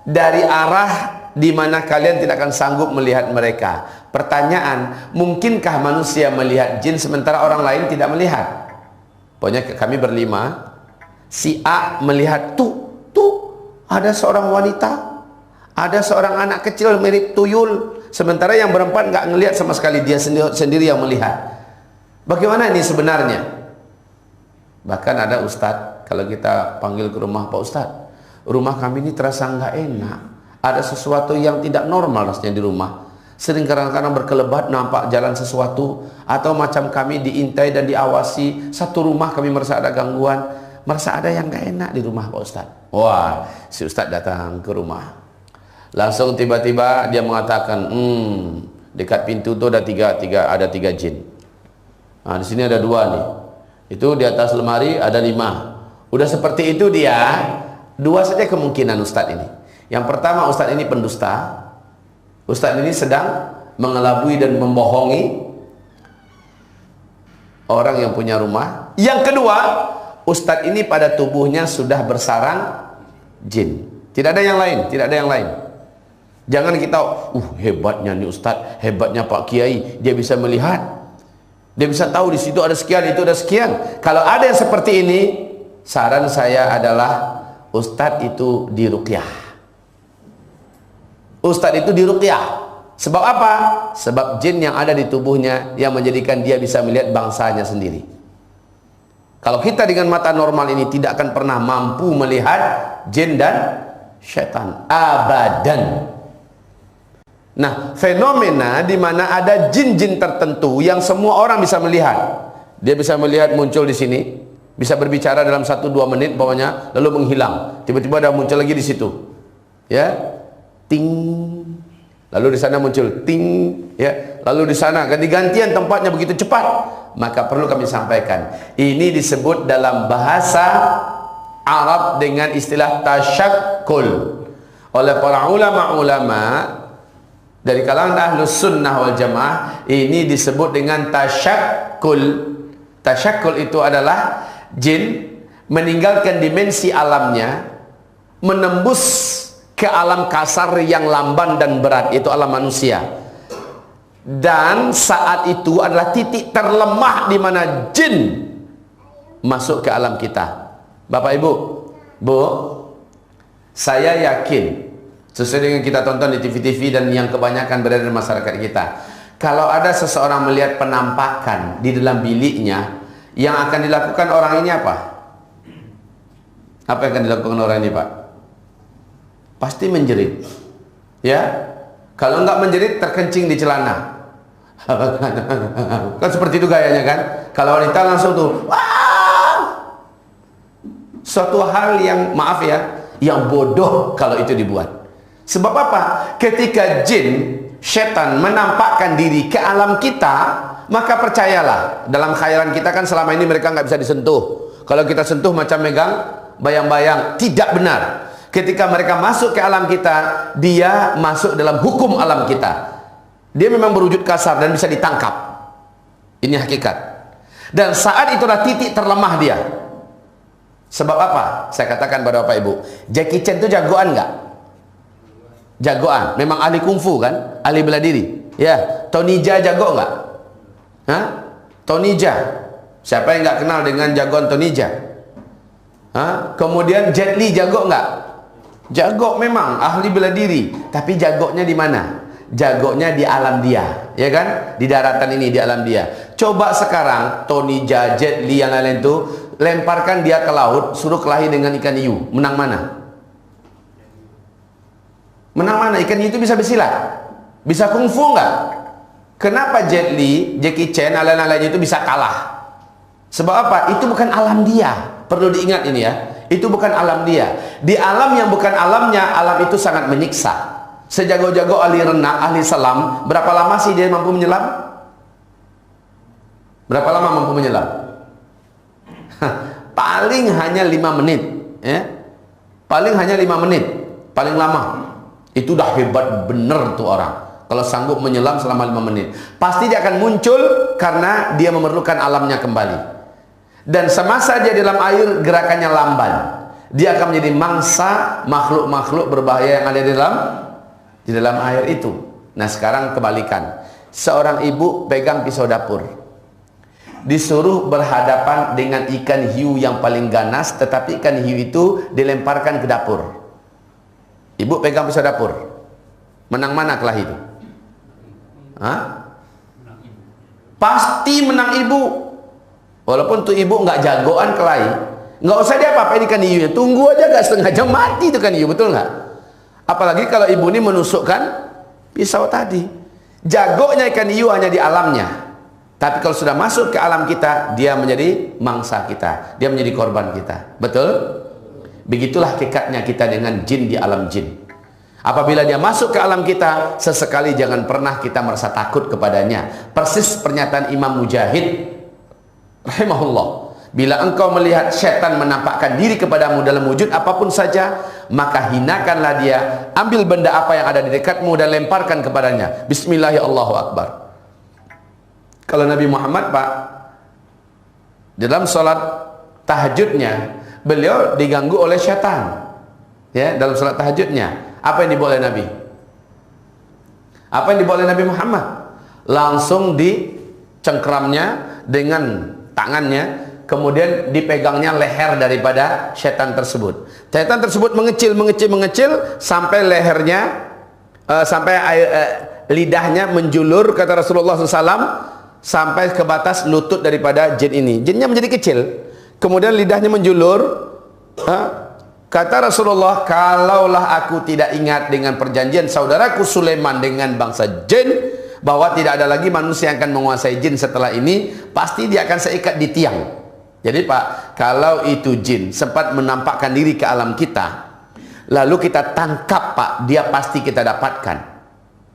dari arah di mana kalian tidak akan sanggup melihat mereka. Pertanyaan, mungkinkah manusia melihat jin sementara orang lain tidak melihat? Pokoknya kami berlima, si A melihat tuh ada seorang wanita, ada seorang anak kecil mirip tuyul, sementara yang berempat nggak ngelihat sama sekali, dia sendiri yang melihat. Bagaimana ini sebenarnya? Bahkan ada ustadz, kalau kita panggil ke rumah, Pak Ustadz, rumah kami ini terasa nggak enak, ada sesuatu yang tidak normal rasanya di rumah. Sering kadang-kadang berkelebat nampak jalan sesuatu, atau macam kami diintai dan diawasi. Satu rumah kami merasa ada gangguan, merasa ada yang nggak enak di rumah Pak Ustadz. Wah, si ustadz datang ke rumah, langsung tiba-tiba dia mengatakan, dekat pintu itu ada tiga jin. Nah, di sini ada 2 nih. Itu di atas lemari ada 5. Udah seperti itu dia, 2 saja kemungkinan ustadz ini. Yang pertama, ustadz ini pendusta. Ustadz ini sedang mengelabui dan membohongi orang yang punya rumah. Yang kedua, ustadz ini pada tubuhnya sudah bersarang jin. Tidak ada yang lain, tidak ada yang lain. Jangan kita, hebatnya nih ustadz, hebatnya Pak Kiai, dia bisa melihat, dia bisa tahu di situ ada sekian, itu ada sekian. Kalau ada yang seperti ini, saran saya adalah ustadz itu diruqyah. Ustadz itu diruqyah. Sebab apa? Sebab jin yang ada di tubuhnya yang menjadikan dia bisa melihat bangsanya sendiri. Kalau kita dengan mata normal ini tidak akan pernah mampu melihat jin dan syaitan, abadan. Nah, fenomena di mana ada jin-jin tertentu yang semua orang bisa melihat. Dia bisa melihat muncul di sini, bisa berbicara dalam 1-2 menit pokoknya, lalu menghilang. Tiba-tiba ada muncul lagi di situ. Ya. Ting. Lalu di sana muncul ting, ya. Lalu di sana ganti-gantian tempatnya begitu cepat. Maka perlu kami sampaikan, ini disebut dalam bahasa Arab dengan istilah tasyakkul oleh para ulama-ulama dari kalangan ahlus sunnah wal jamaah. Ini disebut dengan tasyakkul. Tasyakkul itu adalah jin meninggalkan dimensi alamnya, menembus ke alam kasar yang lamban dan berat, itu alam manusia. Dan saat itu adalah titik terlemah di mana jin masuk ke alam kita. Bapak Ibu, Bu, saya yakin sesuai dengan kita tonton di TV-TV dan yang kebanyakan berada di masyarakat kita, kalau ada seseorang melihat penampakan di dalam biliknya, yang akan dilakukan orang ini apa? Apa yang akan dilakukan orang ini, Pak? Pasti menjerit. Ya, kalau enggak menjerit, terkencing di celana. Kan seperti itu gayanya kan? Kalau wanita langsung tuh, wah! Suatu hal yang, maaf ya, yang bodoh kalau itu dibuat. Sebab apa? Ketika jin, setan menampakkan diri ke alam kita, maka percayalah, dalam khayalan kita kan selama ini mereka nggak bisa disentuh. Kalau kita sentuh macam megang bayang-bayang, tidak benar. Ketika mereka masuk ke alam kita, dia masuk dalam hukum alam kita. Dia memang berwujud kasar dan bisa ditangkap. Ini hakikat. Dan saat itulah titik terlemah dia. Sebab apa? Saya katakan pada Bapak Ibu, Jackie Chan itu jagoan nggak? Jagoan. Memang ahli kungfu kan? Ahli bela diri. Ya. Tony Jaa jago nggak? Hah? Tony Jaa. Siapa yang nggak kenal dengan jagoan Tony Jaa? Hah? Kemudian Jet Li jago nggak? Jago memang, ahli bela diri. Tapi jagonya di mana? Jagonya di alam dia, ya kan? Di daratan ini, di alam dia. Coba sekarang Tony Jaa, Jet Li, yang lain-lain itu lemparkan dia ke laut, suruh kelahi dengan ikan hiu. Menang mana? Menang mana? Ikan hiu itu bisa bersilat, bisa kungfu nggak? Kenapa Jet Li, Jackie Chan, lain-lain itu bisa kalah? Sebab apa? Itu bukan alam dia. Perlu diingat ini ya. Itu bukan alam dia. Di alam yang bukan alamnya, alam itu sangat menyiksa. Sejago-jago ahli renang, ahli selam, berapa lama sih dia mampu menyelam? Berapa lama mampu menyelam? Paling hanya 5 menit, ya. Paling hanya 5 menit, paling lama. Itu udah hebat bener tuh orang. Kalau sanggup menyelam selama 5 menit, pasti dia akan muncul karena dia memerlukan alamnya kembali. Dan semasa dia dalam air, gerakannya lamban. Dia akan menjadi mangsa makhluk-makhluk berbahaya yang ada di dalam air itu. Nah, sekarang kebalikan. Seorang ibu pegang pisau dapur, disuruh berhadapan dengan ikan hiu yang paling ganas, tetapi ikan hiu itu dilemparkan ke dapur. Ibu pegang pisau dapur, menang mana kelahi itu? Hah? Pasti menang ibu. Walaupun tuh ibu nggak jagoan kelahi, nggak usah dia apa-apain ikan hiunya, tunggu aja, nggak setengah jam mati itu kan hiu, betul nggak? Apalagi kalau ibu ini menusukkan pisau tadi. Jagonya ikan hiu hanya di alamnya, tapi kalau sudah masuk ke alam kita, dia menjadi mangsa kita, dia menjadi korban kita. Betul? Begitulah hakikatnya kita dengan jin di alam jin. Apabila dia masuk ke alam kita, sesekali jangan pernah kita merasa takut kepadanya. Persis pernyataan Imam Mujahid rahimahullah, bila engkau melihat syaitan menampakkan diri kepadamu dalam wujud apapun saja, maka hinakanlah dia, ambil benda apa yang ada di dekatmu dan lemparkan kepadanya. Bismillahirrahmanirrahim, Allahu Akbar. Kalau Nabi Muhammad, Pak, dalam sholat tahajudnya, beliau diganggu oleh syaitan. Ya, dalam sholat tahajudnya, apa yang dibawa oleh Nabi? Apa yang dibawa oleh Nabi Muhammad? Langsung dicengkramnya dengan tangannya, kemudian dipegangnya leher daripada setan tersebut. Setan tersebut mengecil sampai lehernya, sampai lidahnya menjulur, kata Rasulullah SAW, sampai ke batas lutut daripada jin ini. Jinnya menjadi kecil, kemudian lidahnya menjulur. Kata Rasulullah, kalaulah aku tidak ingat dengan perjanjian saudaraku Sulaiman dengan bangsa jin, bahwa tidak ada lagi manusia yang akan menguasai jin setelah ini, pasti dia akan seikat di tiang. Jadi Pak, kalau itu jin sempat menampakkan diri ke alam kita, lalu kita tangkap Pak, dia pasti kita dapatkan.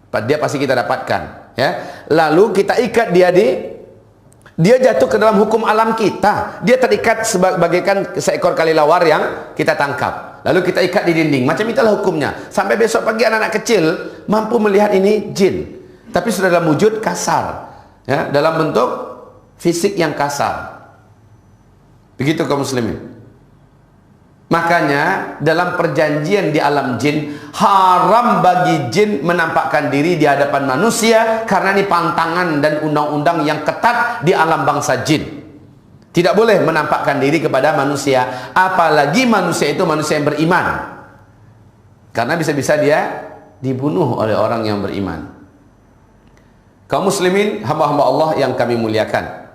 Pak, dia pasti kita dapatkan, ya. Lalu kita ikat dia jatuh ke dalam hukum alam kita. Dia terikat sebagaikan seekor kelelawar yang kita tangkap. Lalu kita ikat di dinding. Macam itulah hukumnya. Sampai besok pagi anak-anak kecil mampu melihat ini jin. Tapi sudah dalam wujud kasar, ya, dalam bentuk fisik yang kasar. Begitu kaum muslimin. Makanya dalam perjanjian di alam jin, haram bagi jin menampakkan diri di hadapan manusia, karena ini pantangan dan undang-undang yang ketat di alam bangsa jin. Tidak boleh menampakkan diri kepada manusia, apalagi manusia itu manusia yang beriman, karena bisa-bisa dia dibunuh oleh orang yang beriman. Kaum muslimin, hamba-hamba Allah yang kami muliakan.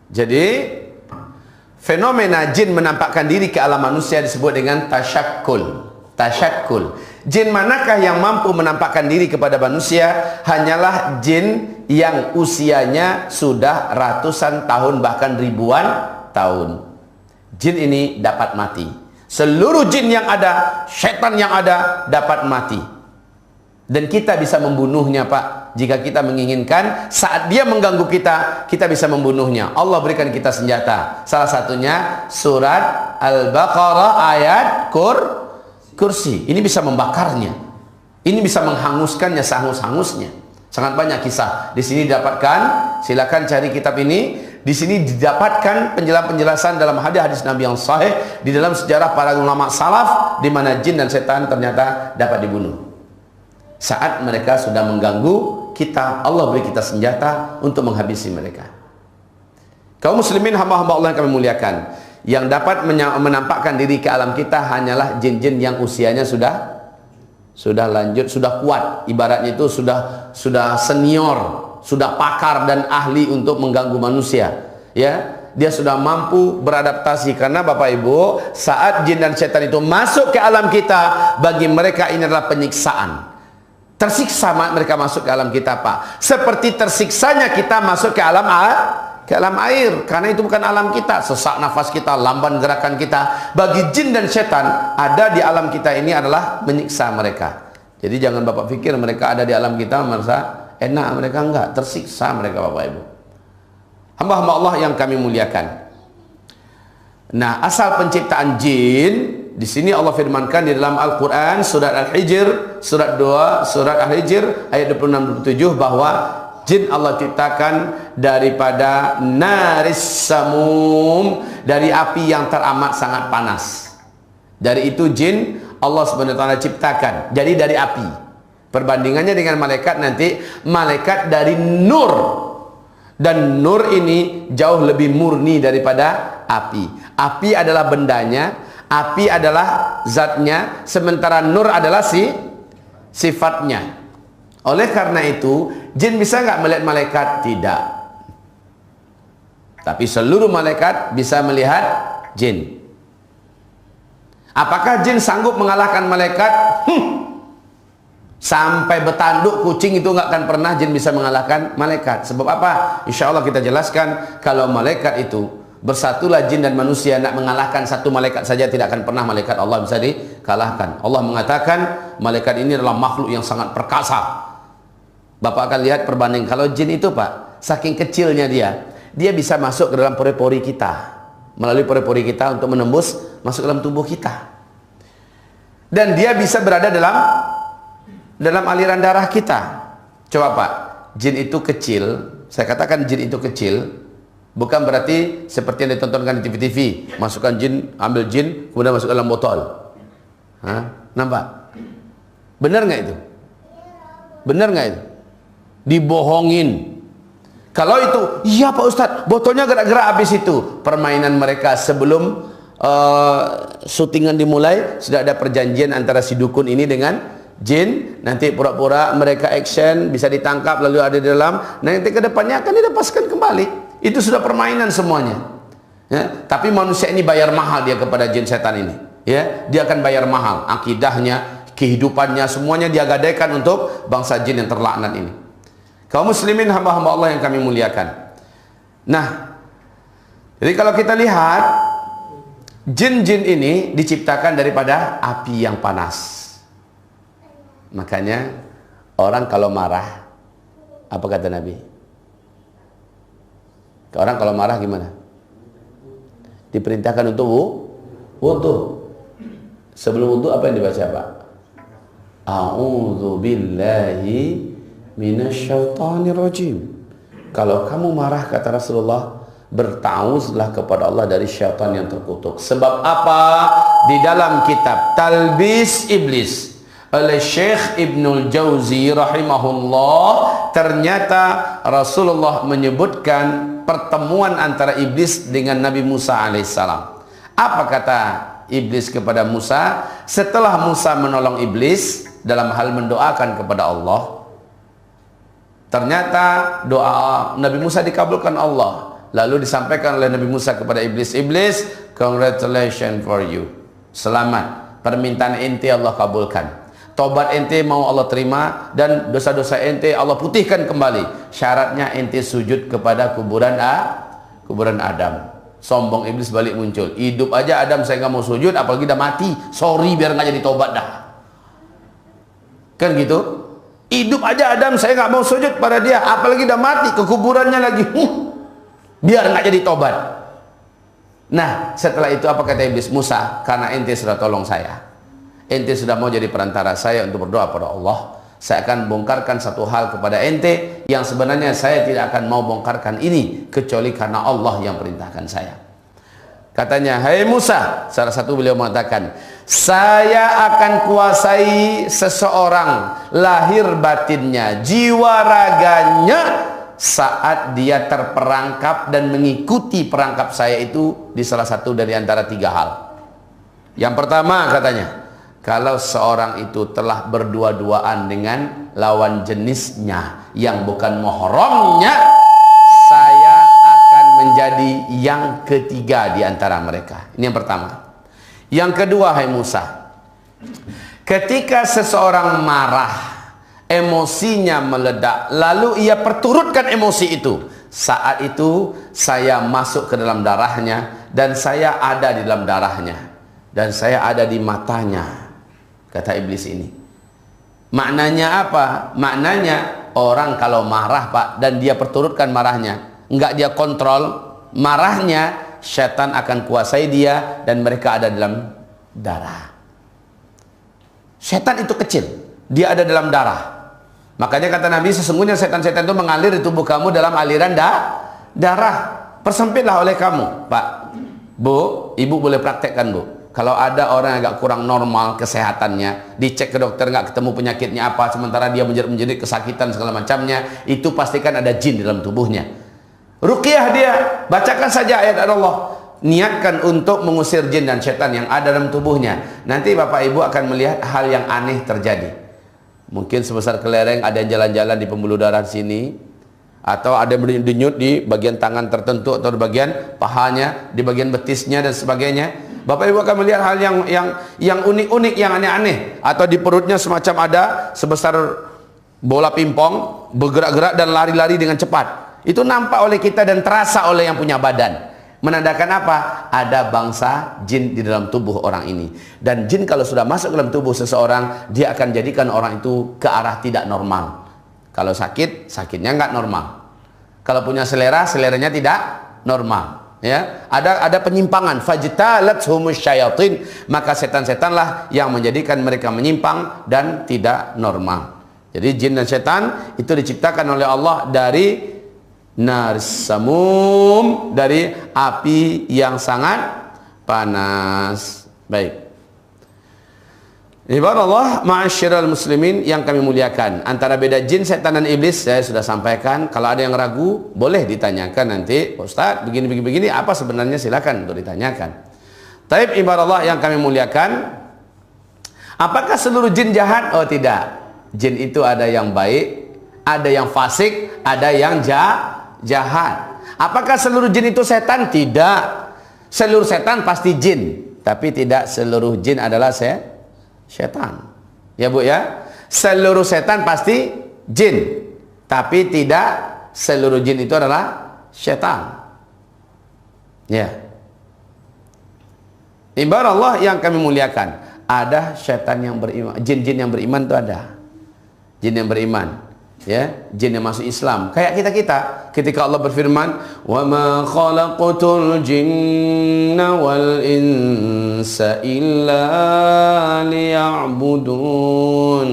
Jadi fenomena jin menampakkan diri ke alam manusia disebut dengan tasyakkul. Tasyakkul. Jin manakah yang mampu menampakkan diri kepada manusia? Hanyalah jin yang usianya sudah ratusan tahun, bahkan ribuan tahun. Jin ini dapat mati. Seluruh jin yang ada, setan yang ada dapat mati. Dan kita bisa membunuhnya, Pak. Jika kita menginginkan, saat dia mengganggu kita, kita bisa membunuhnya. Allah berikan kita senjata. Salah satunya surat Al-Baqarah ayat kursi. Ini bisa membakarnya. Ini bisa menghanguskannya sehangus-hangusnya. Sangat banyak kisah. Di sini didapatkan, silakan cari kitab ini. Di sini didapatkan penjelasan dalam hadis-hadis Nabi yang sahih, di dalam sejarah para ulama salaf, di mana jin dan setan ternyata dapat dibunuh. Saat mereka sudah mengganggu kita, Allah beri kita senjata untuk menghabisi mereka. Kaum muslimin hamba-hamba Allah yang kami muliakan, yang dapat menampakkan diri ke alam kita hanyalah jin-jin yang usianya sudah lanjut, sudah kuat. Ibaratnya itu sudah senior, sudah pakar dan ahli untuk mengganggu manusia. Ya, dia sudah mampu beradaptasi. Karena Bapak Ibu, saat jin dan setan itu masuk ke alam kita, bagi mereka ini adalah penyiksaan. Tersiksa mereka masuk ke alam kita, Pak. Seperti tersiksanya kita masuk ke alam air, karena itu bukan alam kita. Sesak nafas kita, lamban gerakan kita. Bagi jin dan setan, ada di alam kita ini adalah menyiksa mereka. Jadi jangan Bapak pikir mereka ada di alam kita merasa enak, mereka enggak, tersiksa mereka, Bapak Ibu. Hamba-hamba Allah yang kami muliakan. Nah, asal penciptaan jin, di sini Allah firmankan di dalam Al-Quran surat Al-Hijr, surat 2, surat Al-Hijr ayat 26-27 bahwa jin Allah ciptakan daripada naris samum, dari api yang teramat sangat panas. Dari itu jin Allah SWT ciptakan, jadi dari api. Perbandingannya dengan malaikat nanti, malaikat dari nur, dan nur ini jauh lebih murni daripada api. Api adalah bendanya, api adalah zatnya, sementara nur adalah sifatnya. Oleh karena itu, jin bisa nggak melihat malaikat? Tidak. Tapi seluruh malaikat bisa melihat jin. Apakah jin sanggup mengalahkan malaikat? Sampai bertanduk kucing itu nggak akan pernah jin bisa mengalahkan malaikat. Sebab apa? Insya Allah kita jelaskan. Kalau malaikat itu bersatulah jin dan manusia, nak mengalahkan satu malaikat saja tidak akan pernah malaikat Allah bisa dikalahkan. Allah mengatakan malaikat ini adalah makhluk yang sangat perkasa. Bapak akan lihat perbanding. Kalau jin itu, Pak, saking kecilnya dia bisa masuk ke dalam pori-pori kita, melalui pori-pori kita untuk menembus masuk ke dalam tubuh kita. Dan dia bisa berada dalam aliran darah kita. Coba Pak, jin itu kecil. Saya katakan jin itu kecil, bukan berarti seperti yang ditontonkan di TV-TV, masukkan jin, ambil jin, kemudian masuk dalam botol. Nampak? Benar nggak itu? Benar nggak itu? Dibohongin. Kalau itu, iya Pak Ustadz, botolnya gerak-gerak habis itu. Permainan mereka sebelum syutingan dimulai, sudah ada perjanjian antara si dukun ini dengan jin. Nanti pura-pura mereka action, bisa ditangkap lalu ada di dalam, nanti ke depannya akan dilepaskan kembali. Itu sudah permainan semuanya, ya. Tapi manusia ini bayar mahal dia kepada jin setan ini, ya. Dia akan bayar mahal, akidahnya, kehidupannya, semuanya dia gadaikan untuk bangsa jin yang terlaknat ini. Kaum muslimin hamba-hamba Allah yang kami muliakan. Nah, jadi kalau kita lihat, jin-jin ini diciptakan daripada api yang panas. Makanya orang kalau marah, apa kata Nabi? Orang kalau marah gimana? Diperintahkan untuk wudu. Sebelum wudu apa yang dibaca, Pak? A'udzu billahi minasyaitonir rajim. Kalau kamu marah, kata Rasulullah, bertauzlah kepada Allah dari syaitan yang terkutuk. Sebab apa? Di dalam kitab Talbis Iblis oleh Syekh Ibnul Jauzi rahimahullah, ternyata Rasulullah menyebutkan pertemuan antara iblis dengan Nabi Musa alaihissalam. Apa kata iblis kepada Musa setelah Musa menolong iblis dalam hal mendoakan kepada Allah? Ternyata doa Nabi Musa dikabulkan Allah. Lalu disampaikan oleh Nabi Musa kepada iblis, "Iblis, congratulations for you. Selamat, permintaan ente Allah kabulkan. Tobat ente mau Allah terima, dan dosa-dosa ente Allah putihkan kembali. Syaratnya ente sujud kepada kuburan Adam." Sombong iblis balik muncul. Hidup aja Adam saya nggak mau sujud, apalagi udah mati. Sorry biar nggak jadi tobat dah. Kan gitu. Hidup aja Adam saya nggak mau sujud pada dia, apalagi udah mati ke kuburannya lagi. Biar nggak jadi tobat. Nah setelah itu apa kata iblis? Musa, karena ente sudah tolong saya, ente sudah mau jadi perantara saya untuk berdoa pada Allah, saya akan bongkarkan satu hal kepada ente yang sebenarnya saya tidak akan mau bongkarkan ini kecuali karena Allah yang perintahkan saya. Katanya, hai Musa, salah satu beliau mengatakan, saya akan kuasai seseorang lahir batinnya, jiwa raganya, saat dia terperangkap dan mengikuti perangkap saya itu di salah satu dari antara 3 hal. Yang pertama katanya, kalau seorang itu telah berdua-duaan dengan lawan jenisnya yang bukan mahramnya, saya akan menjadi yang ketiga di antara mereka. Ini yang pertama. Yang kedua, hai Musa, ketika seseorang marah, emosinya meledak, lalu ia perturutkan emosi itu, saat itu saya masuk ke dalam darahnya, dan saya ada di dalam darahnya, dan saya ada di matanya, kata iblis ini. Maknanya apa? Maknanya orang kalau marah Pak, dan dia perturutkan marahnya, enggak dia kontrol marahnya, setan akan kuasai dia dan mereka ada dalam darah. Setan itu kecil, dia ada dalam darah. Makanya kata Nabi, sesungguhnya setan-setan itu mengalir di tubuh kamu dalam aliran darah. Persempitlah oleh kamu. Pak, Bu, Ibu boleh praktekkan Bu. Kalau ada orang yang agak kurang normal kesehatannya, dicek ke dokter nggak ketemu penyakitnya apa, sementara dia menjerit kesakitan segala macamnya, itu pastikan ada jin di dalam tubuhnya. Ruqyah dia, bacakan saja ayat Allah, niatkan untuk mengusir jin dan setan yang ada dalam tubuhnya. Nanti Bapak Ibu akan melihat hal yang aneh terjadi. Mungkin sebesar kelereng, ada yang jalan-jalan di pembuluh darah sini, atau ada yang berdenyut di bagian tangan tertentu, atau di bagian pahanya, di bagian betisnya dan sebagainya. Bapak Ibu akan melihat hal yang unik-unik, yang aneh-aneh, atau di perutnya semacam ada sebesar bola pingpong bergerak-gerak dan lari-lari dengan cepat. Itu nampak oleh kita dan terasa oleh yang punya badan. Menandakan apa? Ada bangsa jin di dalam tubuh orang ini. Dan jin kalau sudah masuk ke dalam tubuh seseorang, dia akan jadikan orang itu ke arah tidak normal. Kalau sakit, sakitnya nggak normal. Kalau punya selera, seleranya tidak normal. Ya, ada penyimpangan. Fajtalatshumus syayatin, maka setan-setanlah yang menjadikan mereka menyimpang dan tidak normal. Jadi jin dan setan itu diciptakan oleh Allah dari narsamum, dari api yang sangat panas. Baik. Ibadallah ma'asyiral muslimin yang kami muliakan, antara beda jin, setan dan iblis saya sudah sampaikan. Kalau ada yang ragu boleh ditanyakan nanti, Ustaz begini apa sebenarnya, silakan untuk ditanyakan. Taib ibadallah yang kami muliakan, apakah seluruh jin jahat? Oh tidak. Jin itu ada yang baik, ada yang fasik, ada yang jahat. Apakah seluruh jin itu setan? Tidak. Seluruh setan pasti jin, tapi tidak seluruh jin adalah setan. Ya Bu ya. Seluruh setan pasti jin, tapi tidak seluruh jin itu adalah setan. Ya. Ibarat Allah yang kami muliakan, ada setan yang beriman, jin-jin yang beriman itu ada. Jin yang beriman, ya, jin yang masuk Islam. Kayak kita ketika Allah berfirman, "Wa ma khalaqtul jinna wal insa illa liya'budun."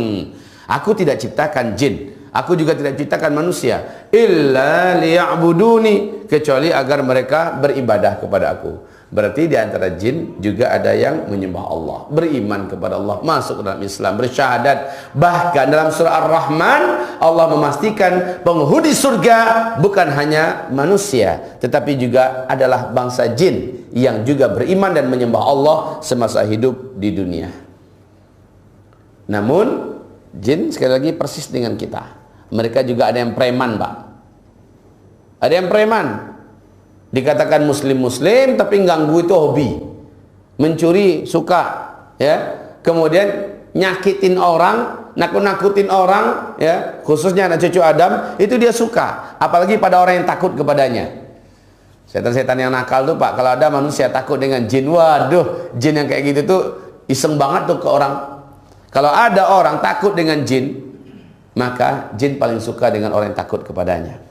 Aku tidak ciptakan jin, aku juga tidak ciptakan manusia, illa liya'buduni, kecuali agar mereka beribadah kepada aku. Berarti di antara jin juga ada yang menyembah Allah, beriman kepada Allah, masuk dalam Islam, bersyahadat. Bahkan dalam surah Ar-Rahman Allah memastikan penghuni surga bukan hanya manusia, tetapi juga adalah bangsa jin yang juga beriman dan menyembah Allah semasa hidup di dunia. Namun jin sekali lagi persis dengan kita. Mereka juga ada yang preman, Pak. Ada yang preman. Dikatakan muslim-muslim tapi ganggu itu hobi. Mencuri suka, ya. Kemudian nyakitin orang, nakut-nakutin orang, ya, khususnya anak cucu Adam, itu dia suka, apalagi pada orang yang takut kepadanya. Setan-setan yang nakal tuh Pak, kalau ada manusia takut dengan jin, waduh, jin yang kayak gitu tuh iseng banget tuh ke orang. Kalau ada orang takut dengan jin, maka jin paling suka dengan orang yang takut kepadanya.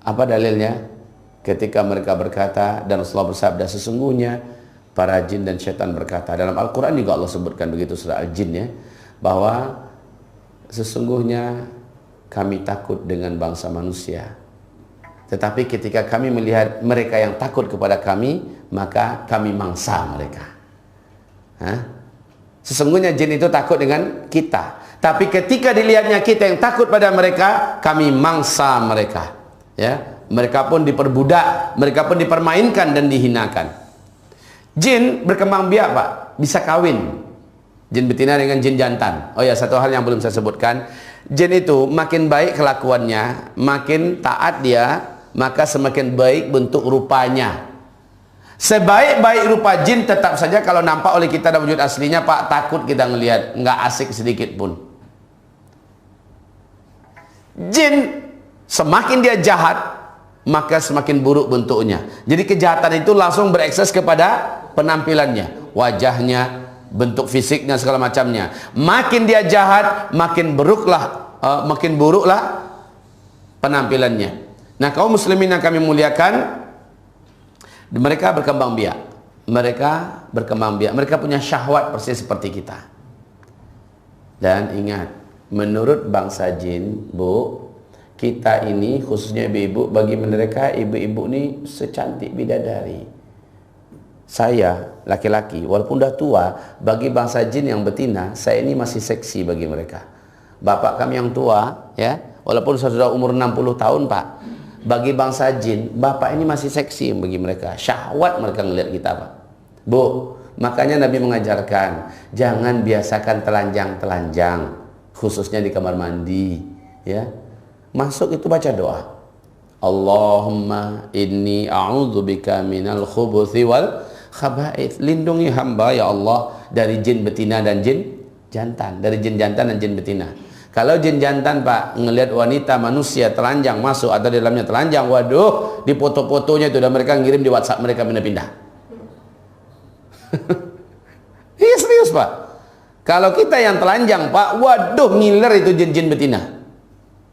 Apa dalilnya? Ketika mereka berkata, dan Rasulullah bersabda, sesungguhnya para jin dan syaitan berkata, dalam Al-Quran juga Allah sebutkan begitu, surah Al-Jin ya, bahwa sesungguhnya kami takut dengan bangsa manusia, tetapi ketika kami melihat mereka yang takut kepada kami, maka kami mangsa mereka. Sesungguhnya jin itu takut dengan kita, tapi ketika dilihatnya kita yang takut pada mereka, kami mangsa mereka. Ya, mereka pun diperbudak, mereka pun dipermainkan dan dihinakan. Jin berkembang biak Pak, bisa kawin. Jin betina dengan jin jantan. Oh ya, satu hal yang belum saya sebutkan, jin itu makin baik kelakuannya, makin taat dia, maka semakin baik bentuk rupanya. Sebaik-baik rupa jin tetap saja kalau nampak oleh kita dalam wujud aslinya Pak, takut kita ngelihat, nggak asik sedikit pun. Jin semakin dia jahat, maka semakin buruk bentuknya. Jadi kejahatan itu langsung berekses kepada penampilannya, wajahnya, bentuk fisiknya, segala macamnya. Makin dia jahat, makin buruklah penampilannya. Nah, kaum muslimin yang kami muliakan, mereka berkembang biak. Mereka punya syahwat persis seperti kita. Dan ingat, menurut bangsa jin, Bu, kita ini khususnya ibu-ibu, bagi mereka ibu-ibu ini secantik bidadari. Saya laki-laki walaupun dah tua, bagi bangsa jin yang betina, saya ini masih seksi bagi mereka. Bapak kami yang tua ya, walaupun sudah umur 60 tahun Pak, bagi bangsa jin, bapak ini masih seksi bagi mereka. Syahwat mereka ngelihat kita Pak. Bu, makanya Nabi mengajarkan, jangan biasakan telanjang-telanjang, khususnya di kamar mandi ya. Masuk itu baca doa, Allahumma inni a'udzubika minal khubuthi wal khaba'ith. Lindungi hamba ya Allah dari jin betina dan jin jantan, dari jin jantan dan jin betina. Kalau jin jantan Pak ngelihat wanita manusia telanjang masuk atau di dalamnya telanjang, waduh, di foto-fotonya itu udah mereka ngirim di WhatsApp mereka pindah-pindah. Iya serius Pak. Kalau kita yang telanjang Pak, waduh, ngiler itu jin-jin betina.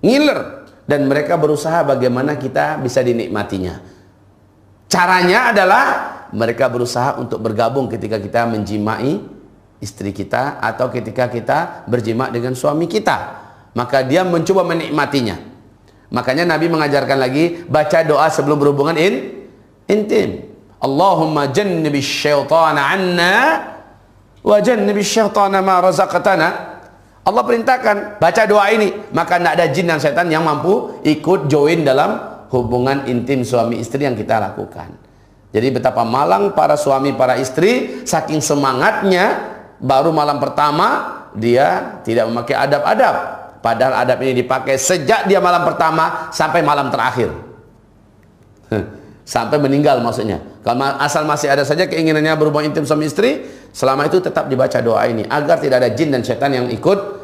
Ngiler, dan mereka berusaha bagaimana kita bisa dinikmatinya. Caranya adalah mereka berusaha untuk bergabung ketika kita menjimai istri kita atau ketika kita berjima dengan suami kita, maka dia mencoba menikmatinya. Makanya Nabi mengajarkan lagi baca doa sebelum berhubungan intim. Allahumma jannibish syaitana anna wa jannibish syaitana ma razaqtana. Allah perintahkan baca doa ini, maka tidak ada jin dan setan yang mampu ikut join dalam hubungan intim suami istri yang kita lakukan. Jadi betapa malang para suami para istri, saking semangatnya baru malam pertama dia tidak memakai adab-adab, padahal adab ini dipakai sejak dia malam pertama sampai malam terakhir, sampai meninggal maksudnya. Kalau asal masih ada saja keinginannya berhubungan intim suami istri, selama itu tetap dibaca doa ini agar tidak ada jin dan setan yang ikut.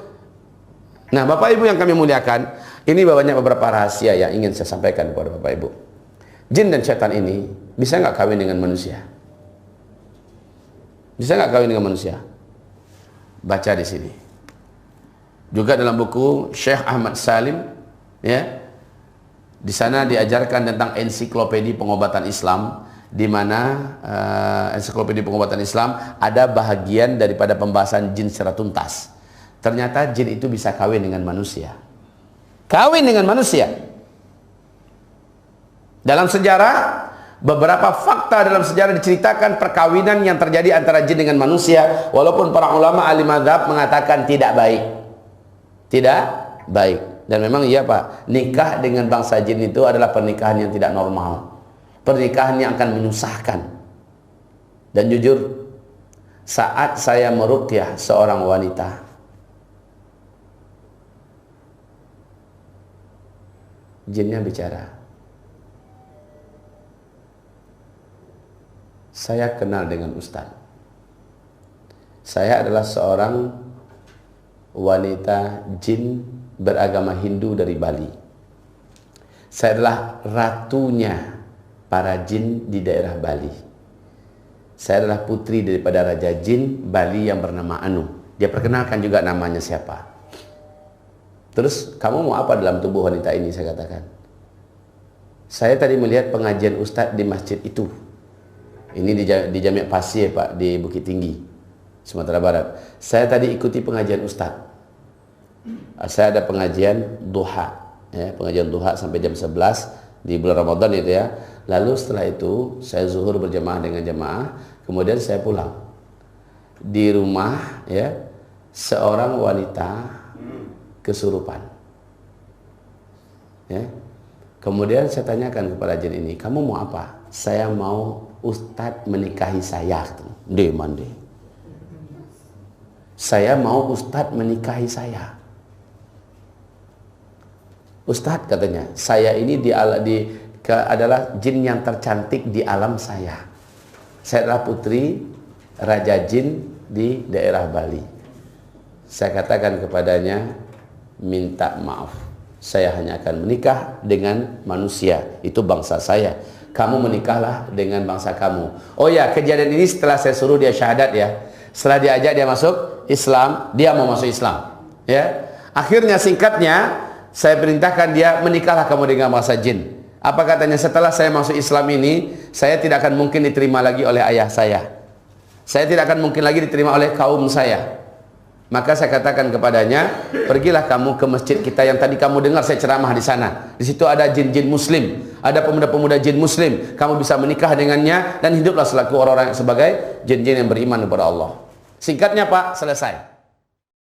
Nah Bapak Ibu yang kami muliakan, ini banyak beberapa rahasia yang ingin saya sampaikan kepada Bapak Ibu. Jin dan setan ini bisa nggak kawin dengan manusia? Bisa nggak kawin dengan manusia? Baca di sini. Juga dalam buku Syekh Ahmad Salim ya. Di sana diajarkan tentang ensiklopedia pengobatan Islam, di mana ensiklopedia pengobatan Islam ada bahagian daripada pembahasan jin secara tuntas. Ternyata jin itu bisa kawin dengan manusia. Kawin dengan manusia. Dalam sejarah, beberapa fakta dalam sejarah diceritakan perkawinan yang terjadi antara jin dengan manusia, walaupun para ulama ahli mazhab mengatakan tidak baik. Tidak baik. Dan memang iya Pak, nikah dengan bangsa jin itu adalah pernikahan yang tidak normal. Pernikahan yang akan menyusahkan. Dan jujur, saat saya meruqyah seorang wanita, jinnya bicara. Saya kenal dengan Ustaz. Saya adalah seorang wanita jin beragama Hindu dari Bali. Saya adalah ratunya para jin di daerah Bali. Saya adalah putri daripada Raja Jin Bali yang bernama Anu. Dia perkenalkan juga namanya siapa. Terus, kamu mau apa dalam tubuh wanita ini? Saya katakan, saya tadi melihat pengajian Ustadz di masjid itu. Ini di Jami' Pasir, Pak, di Bukit Tinggi, Sumatera Barat. Saya tadi ikuti pengajian Ustadz. Saya ada pengajian duha, ya, pengajian duha sampai jam 11 di bulan Ramadan itu ya. Lalu setelah itu saya zuhur berjamaah dengan jamaah, kemudian saya pulang. Di rumah ya, seorang wanita kesurupan. Ya. Kemudian saya tanyakan kepada jin ini, kamu mau apa? Saya mau Ustadz menikahi saya. Mande. Saya mau Ustadz menikahi saya. Ustadz katanya, saya ini adalah jin yang tercantik di alam saya. Saya adalah putri Raja Jin di daerah Bali. Saya katakan kepadanya, minta maaf. Saya hanya akan menikah dengan manusia. Itu bangsa saya. Kamu menikahlah dengan bangsa kamu. Oh ya, kejadian ini setelah saya suruh dia syahadat ya. Setelah diajak dia masuk Islam, dia mau masuk Islam. Ya. Akhirnya singkatnya, saya perintahkan dia, menikahlah kamu dengan bangsa jin. Apa katanya? Setelah saya masuk Islam ini, saya tidak akan mungkin diterima lagi oleh ayah saya. Saya tidak akan mungkin lagi diterima oleh kaum saya. Maka saya katakan kepadanya, pergilah kamu ke masjid kita yang tadi kamu dengar saya ceramah di sana. Di situ ada jin-jin muslim, ada pemuda-pemuda jin muslim. Kamu bisa menikah dengannya dan hiduplah selaku orang-orang sebagai jin-jin yang beriman kepada Allah. Singkatnya Pak, selesai.